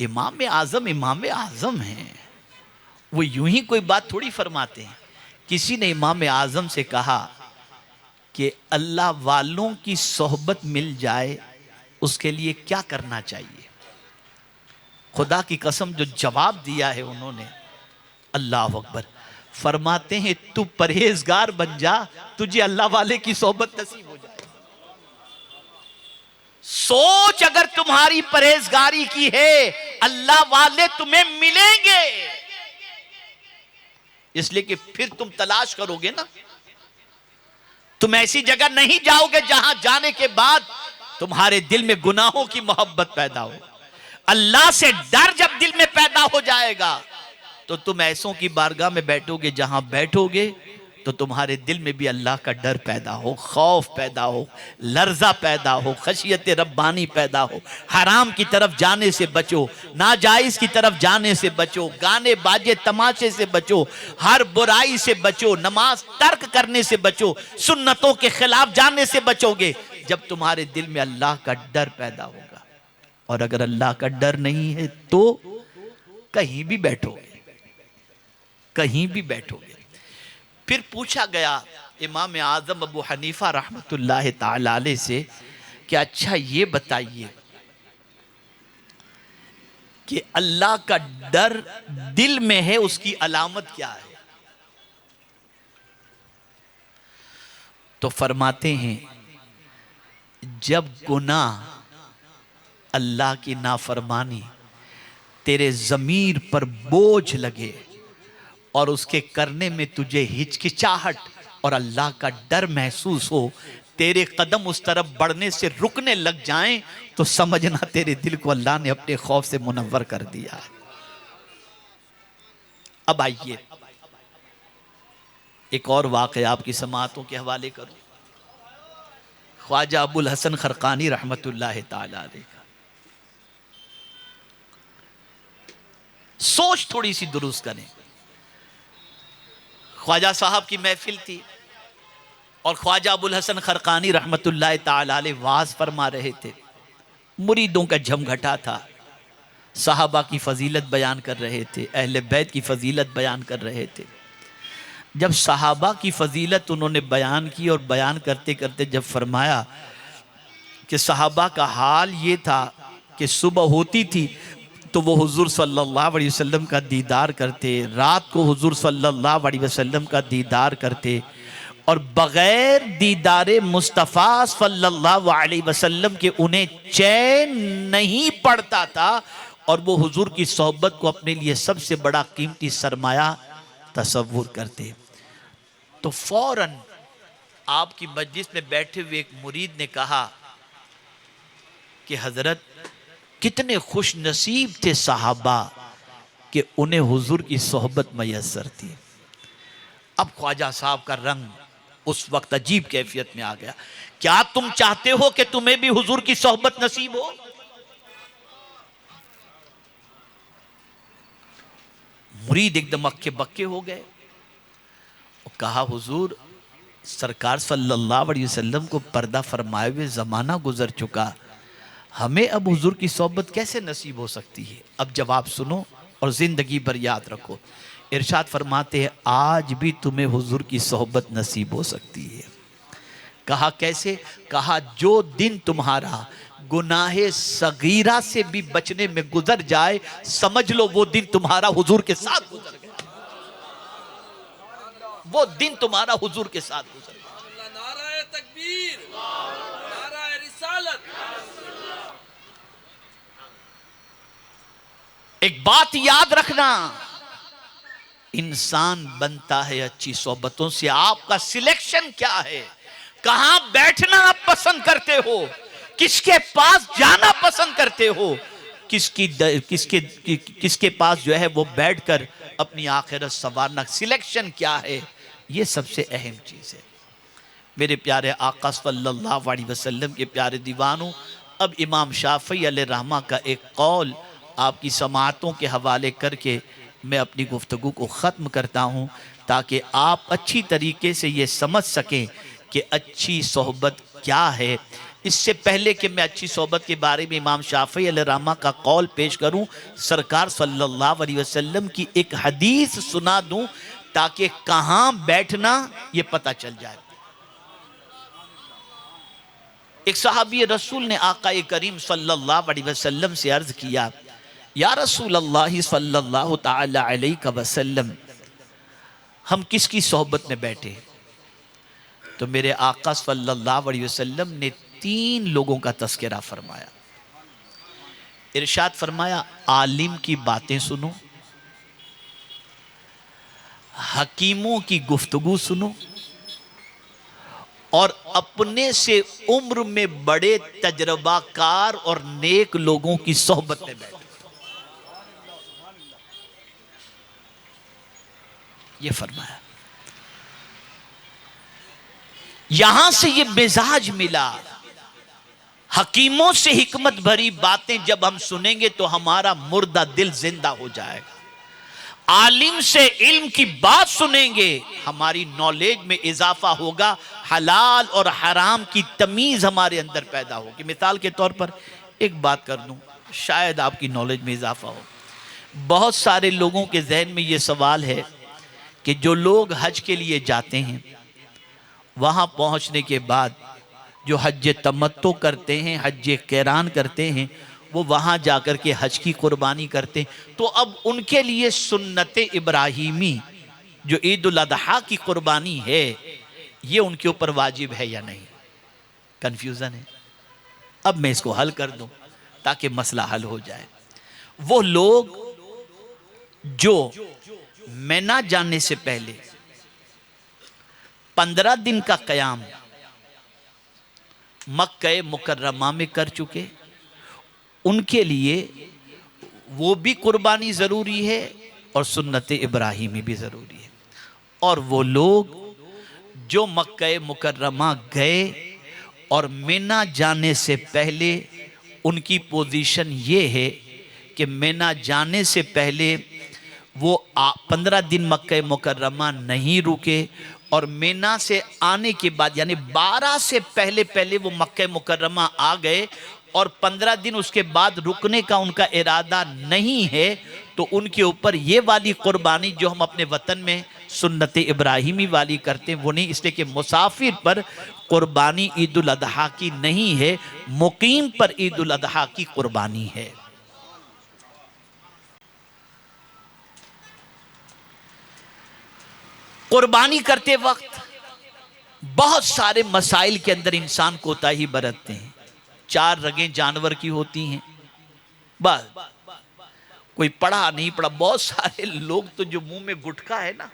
इमाम आज़म हैं, वो यूं ही कोई बात थोड़ी फरमाते हैं। किसी ने इमाम आज़म से कहा कि अल्लाह वालों की सोहबत मिल जाए उसके लिए क्या करना चाहिए? खुदा की कसम जो जवाब दिया है उन्होंने, अल्लाह अकबर। फरमाते हैं तू परहेजगार बन जा, तुझे अल्लाह वाले की सोहबत नसीब हो जाए। सोच अगर तुम्हारी परहेजगारी की है, अल्लाह वाले तुम्हें मिलेंगे, इसलिए कि फिर तुम तलाश करोगे ना। तुम ऐसी जगह नहीं जाओगे जहां जाने के बाद तुम्हारे दिल में गुनाहों की मोहब्बत पैदा हो। अल्लाह से डर जब दिल में पैदा हो जाएगा तो तुम ऐसों की बारगाह में बैठोगे जहां बैठोगे तो तुम्हारे दिल में भी अल्लाह का डर पैदा हो, खौफ पैदा हो, लर्जा पैदा हो, खशियत रब्बानी पैदा हो। हराम की तरफ जाने से बचो, नाजायज़ की तरफ जाने से बचो, गाने बाजे तमाशे से बचो, हर बुराई से बचो, नमाज तर्क करने से बचो, सुन्नतों के खिलाफ जाने से बचोगे जब तुम्हारे दिल में अल्लाह का डर पैदा होगा। और अगर अल्लाह का डर नहीं है तो कहीं भी बैठोगे, कहीं भी बैठोगे। फिर पूछा गया इमाम आज़म अबू हनीफा रहमतुल्लाह ताला अलैह से कि अच्छा ये बताइए कि अल्लाह का डर दिल में है, उसकी अलामत क्या है? तो फरमाते हैं जब गुनाह, अल्लाह की नाफरमानी तेरे ज़मीर पर बोझ लगे और उसके करने में तुझे हिचकिचाहट और अल्लाह का डर महसूस हो, तेरे कदम उस तरफ बढ़ने से रुकने लग जाएं, तो समझना तेरे दिल को अल्लाह ने अपने खौफ से मुनव्वर कर दिया है। अब आइए एक और वाक़या आपकी समाअतों के हवाले करूं। ख्वाजा अबुल हसन खरकानी रहमतुल्लाह ताला अलैह का सोच थोड़ी सी दुरुस्त करें। ख्वाजा साहब की महफिल थी और ख्वाजा अबुल हसन खरकानी रहमतुल्लाह ताला अलैह वाज फरमा रहे थे। मुरीदों का झमघटा था, सहाबा की फजीलत बयान कर रहे थे, अहले बैत की फजीलत बयान कर रहे थे। जब सहाबा की फजीलत उन्होंने बयान की और बयान करते करते जब फरमाया कि सहाबा का हाल ये था कि सुबह होती थी तो वो हुजूर सल्लल्लाहु अलैहि वसल्लम का दीदार करते, रात को हुजूर सल्लल्लाहु अलैहि वसल्लम का दीदार करते, और बग़ैर दीदारे मुस्तफ़ा सल्लल्लाहु अलैहि वसल्लम के उन्हें चैन नहीं पड़ता था, और वो हुजूर की सोहबत को अपने लिए सबसे बड़ा कीमती सरमाया तसव्वुर करते। तो फौरन आपकी मजलिस में बैठे हुए एक मुरीद ने कहा कि हजरत कितने खुश नसीब थे सहाबा कि उन्हें हुजूर की सोहबत मयस्सर थी। अब ख्वाजा साहब का रंग उस वक्त अजीब कैफियत में आ गया। क्या तुम चाहते हो कि तुम्हें भी हुजूर की सोहबत नसीब हो? मुरीद एकदम अक्के बक्के हो गए और कहा हुजूर सरकार सल्लल्लाहु अलैहि वसल्लम को पर्दा फरमाए हुए ज़माना गुजर चुका, हमें अब हुजूर की सोहबत कैसे नसीब हो सकती है? अब जवाब सुनो और ज़िंदगी भर याद रखो। इरशाद फरमाते हैं आज भी तुम्हें हुजूर की सोहबत नसीब हो सकती है। कहा कैसे? कहा जो दिन तुम्हारा गुनाहे सगीरा से भी बचने में गुजर जाए, समझ लो वो दिन तुम्हारा हुजूर के साथ गुजर गया, वो दिन तुम्हारा हुजूर के साथ गुजर गया। नाराए तकबीर, नाराए रिसालत। एक बात याद रखना, इंसान बनता है अच्छी सोहबतों से। आपका सिलेक्शन क्या है? कहां बैठना आप पसंद करते हो? किसके पास जाना पसंद करते हो? किसके पास जो है वो बैठकर अपनी आखिरत संवारना, सिलेक्शन क्या है? ये सबसे अहम चीज है। मेरे प्यारे आका सल्लल्लाहु अलैहि वसल्लम के प्यारे दीवानों, अब इमाम शाफी अलैहि रहमा का एक कौल आपकी समाअतों के हवाले करके मैं अपनी गुफ्तगू को ख़त्म करता हूँ, ताकि आप अच्छी तरीके से ये समझ सकें कि अच्छी सोहबत क्या है। इससे पहले कि मैं अच्छी सोहबत के बारे में इमाम शाफी अलैहि रहमा का कौल पेश करूँ, सरकार सल्लल्लाहु अलैहि वसल्लम की एक हदीस सुना दूँ ताकि कहाँ बैठना ये पता चल जाए। एक सहाबी रसूल ने आका करीम सल्लल्लाहु अलैहि वसल्लम से अर्ज किया, या रसूल अल्लाह सल्लल्लाहु ताला अलैहि वसल्लम, हम किसकी सोहबत में बैठे? तो मेरे आका सल्लल्लाहु अलैहि वसल्लम ने 3 लोगों का तस्करा फरमाया। इरशाद फरमाया, आलिम की बातें सुनो, हकीमों की गुफ्तगू सुनो, और अपने से उम्र में बड़े तजर्बाकार और नेक लोगों की सोहबत में बैठो। ये फरमाया। यहां से ये मिजाज मिला। हकीमों से हिकमत भरी बातें जब हम सुनेंगे तो हमारा मुर्दा दिल जिंदा हो जाएगा। आलिम से इल्म की बात सुनेंगे, हमारी नॉलेज में इजाफा होगा, हलाल और हराम की तमीज हमारे अंदर पैदा होगी। मिसाल के तौर पर एक बात कर दूं, शायद आपकी नॉलेज में इजाफा हो। बहुत सारे लोगों के जहन में ये सवाल है कि जो लोग हज के लिए जाते हैं, वहां पहुंचने के बाद जो हज तमत्तो करते हैं, हज क़िरान करते हैं, वो वहाँ जाकर के हज की कुर्बानी करते। तो अब उनके लिए सुन्नत इब्राहिमी जो ईद उल अदहा की कुर्बानी है, ये उनके ऊपर वाजिब है या नहीं? कन्फ्यूज़न है। अब मैं इसको हल कर दूं ताकि मसला हल हो जाए। वो लोग जो मिना जाने से पहले 15 दिन का क़याम मक्का मुकर्रमा में कर चुके, उनके लिए वो भी कुर्बानी ज़रूरी है और सुन्नत इब्राहिमी भी ज़रूरी है। और वो लोग जो मक्का मुकर्रमा गए और मिना जाने से पहले, उनकी पोजीशन ये है कि मिना जाने से पहले वो 15 दिन मक्का मुकर्रमा नहीं रुके, और मिना से आने के बाद यानी 12 से पहले पहले वो मक्का मुकर्रमा आ गए और 15 दिन उसके बाद रुकने का उनका इरादा नहीं है, तो उनके ऊपर ये वाली कुर्बानी जो हम अपने वतन में सुन्नत इब्राहिमी वाली करते हैं वो नहीं। इसलिए कि मुसाफिर पर कुर्बानी ईद उल अदहा की नहीं है, मुकीम पर ईद उल अदहा की कुर्बानी है। कुर्बानी करते वक्त बहुत सारे मसाइल के अंदर इंसान कोताही बरतते हैं। 4 रगें जानवर की होती हैं, बस कोई पढ़ा नहीं पढ़ा। बहुत सारे लोग तो जो मुंह में गुटखा है ना,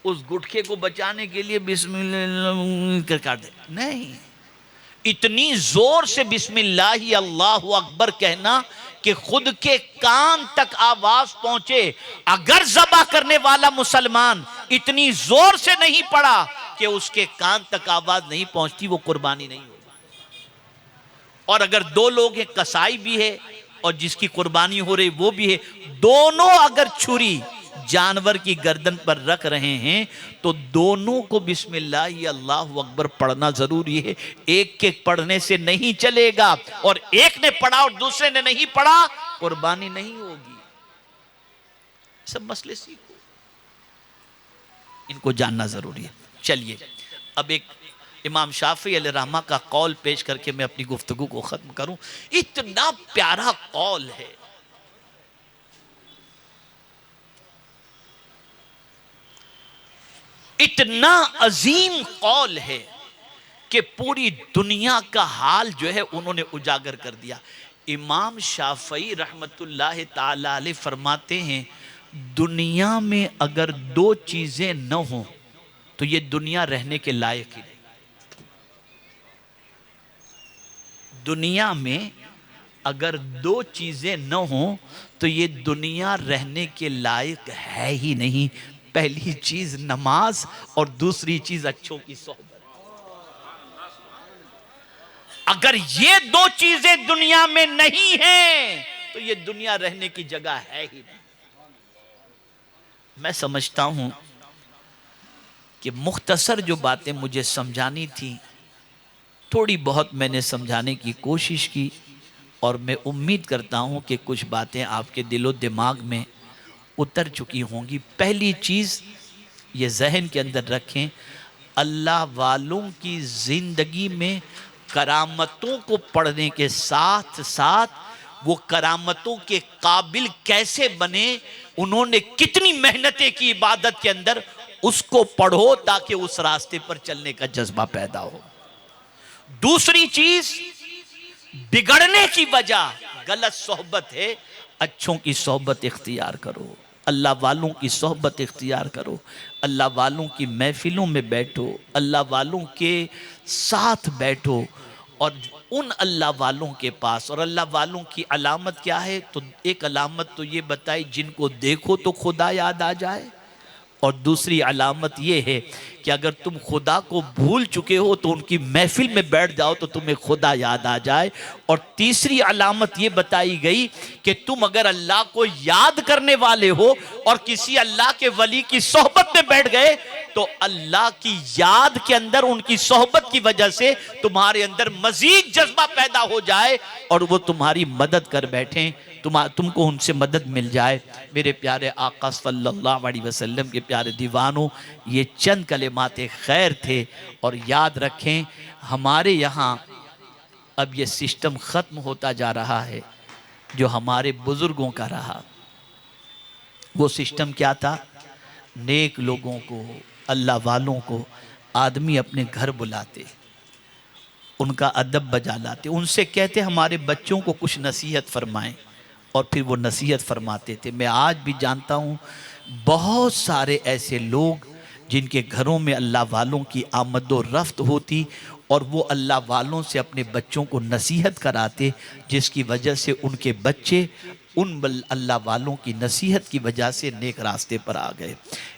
उस गुटखे को बचाने के लिए बिस्मिल्लाह कर दे, नहीं, इतनी जोर से बिस्मिल्लाह अल्लाहु अकबर कहना कि खुद के कान तक आवाज पहुंचे। अगर ज़बा करने वाला मुसलमान इतनी जोर से नहीं पड़ा कि उसके कान तक आवाज नहीं पहुंचती, वो कुर्बानी नहीं होगी। और अगर 2 लोग हैं, कसाई भी है और जिसकी कुर्बानी हो रही वो भी है, दोनों अगर छुरी जानवर की गर्दन पर रख रहे हैं तो दोनों को बिस्मिल्लाह अल्लाहु अकबर पढ़ना जरूरी है। एक के पढ़ने से नहीं चलेगा, और एक ने पढ़ा और दूसरे ने नहीं पढ़ा, कुर्बानी नहीं होगी। सब मसले सीखो, इनको जानना जरूरी है। चलिए अब एक इमाम शाफी अलैहिर्रहमा का कौल पेश करके मैं अपनी गुफ्तगू को खत्म करूं। इतना प्यारा कौल है, इतना अजीम कौल है कि पूरी दुनिया का हाल जो है उन्होंने उजागर कर दिया। इमाम शाफी रहमतुल्लाह ताला अलैह फरमाते हैं, दुनिया में अगर 2 चीजें न हो तो ये दुनिया रहने के लायक ही नहीं। दुनिया में अगर 2 चीजें न हो तो ये दुनिया रहने के लायक है ही नहीं। पहली चीज नमाज और दूसरी चीज अच्छों की सोहबत। अगर ये 2 चीजें दुनिया में नहीं हैं तो ये दुनिया रहने की जगह है ही नहीं। मैं समझता हूं कि मुख्तसर जो बातें मुझे समझानी थी, थोड़ी बहुत मैंने समझाने की कोशिश की, और मैं उम्मीद करता हूं कि कुछ बातें आपके दिलो दिमाग में उतर चुकी होंगी। पहली चीज़ ये जहन के अंदर रखें, अल्लाह वालों की ज़िंदगी में करामतों को पढ़ने के साथ साथ वो करामतों के काबिल कैसे बने, उन्होंने कितनी मेहनतें की इबादत के अंदर, उसको पढ़ो ताकि उस रास्ते पर चलने का जज्बा पैदा हो। दूसरी चीज, बिगड़ने की वजह गलत सोहबत है, अच्छों की सोहबत इख्तियार करो, अल्लाह वालों की सोहबत इख्तियार करो, अल्लाह वालों की महफिलों में बैठो, अल्लाह वालों के साथ बैठो, और उन अल्लाह वालों के पास। और अल्लाह वालों की अलामत क्या है? तो एक अलामत तो ये बताई, जिनको देखो तो खुदा याद आ जाए, और दूसरी अलामत ये है कि अगर तुम खुदा को भूल चुके हो तो उनकी महफिल में बैठ जाओ तो तुम्हें खुदा याद आ जाए। और तीसरी अलामत ये बताई गई कि तुम अगर अल्लाह को याद करने वाले हो और किसी अल्लाह के वली की सोहबत में बैठ गए तो अल्लाह की याद के अंदर उनकी सोहबत की वजह से तुम्हारे अंदर मजीद जज्बा पैदा हो जाए और वो तुम्हारी मदद कर बैठें, तुमको उनसे मदद मिल जाए। मेरे प्यारे आका सल्लल्लाहु अलैहि वसल्लम के प्यारे दीवानों, ये चंद कलिमात खैर थे। और याद रखें, हमारे यहाँ अब ये सिस्टम ख़त्म होता जा रहा है जो हमारे बुज़ुर्गों का रहा। वो सिस्टम क्या था? नेक लोगों को, अल्लाह वालों को आदमी अपने घर बुलाते, उनका अदब बजा लाते, उनसे कहते हमारे बच्चों को कुछ नसीहत फरमाएं, और फिर वो नसीहत फरमाते थे। मैं आज भी जानता हूँ बहुत सारे ऐसे लोग जिनके घरों में अल्लाह वालों की आमद व रफ्त होती और वो अल्लाह वालों से अपने बच्चों को नसीहत कराते, जिसकी वजह से उनके बच्चे उन अल्लाह वालों की नसीहत की वजह से नेक रास्ते पर आ गए।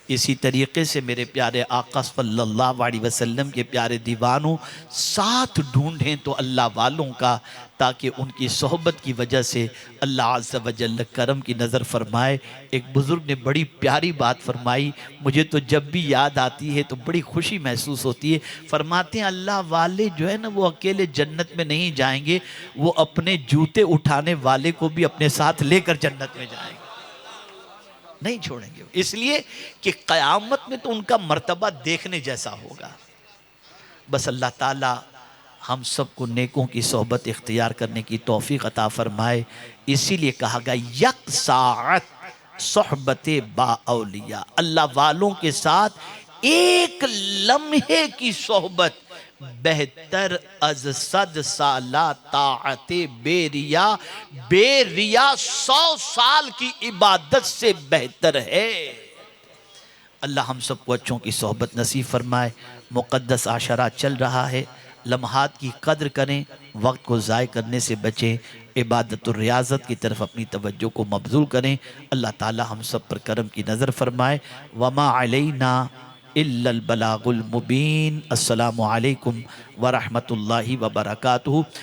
इसी तरीके से मेरे प्यारे आका सल्लल्लाहु अलैहि वसल्लम के प्यारे दीवानों, साथ ढूंढें तो अल्लाह वालों का, ताकि उनकी सोहबत की वजह से अल्लाह अज़्ज़ व जल्ल करम की नज़र फरमाए। एक बुज़ुर्ग ने बड़ी प्यारी बात फरमाई, मुझे तो जब भी याद आती है तो बड़ी खुशी महसूस होती है। फरमाते हैं अल्लाह वाले जो है ना, वो अकेले जन्नत में नहीं जाएंगे, वो अपने जूते उठाने वाले को भी अपने साथ लेकर जन्नत में जाएंगे, नहीं छोड़ेंगे। इसलिए कि क़यामत में तो उनका मर्तबा देखने जैसा होगा। बस अल्लाह ताला हम सबको नेकों की सोहबत इख्तियार करने की तौफीक अता फरमाए। इसीलिए कहा गया यक साअत सोहबत बाऔलिया, अल्लाह वालों के साथ एक लम्हे की सोहबत बेहतर अज सद साला ताअते बेरिया, बेरिया 100 साल की इबादत से बेहतर है। अल्लाह हम सबको अच्छों की सोहबत नसीब फरमाए। मुक़द्दस आशरा चल रहा है, लम्हात की कद्र करें, वक्त को ज़ाय करने से बचें, इबादत और रियाज़त की तरफ अपनी तवज्जो को मबज़ूल करें। अल्लाह ताला हम सब पर करम की नज़र फरमाए। वमा अलैना इल्लल बलागुल मुबीन। अस्सलामु अलैकुम व रहमतुल्लाहि व बरकातुहू।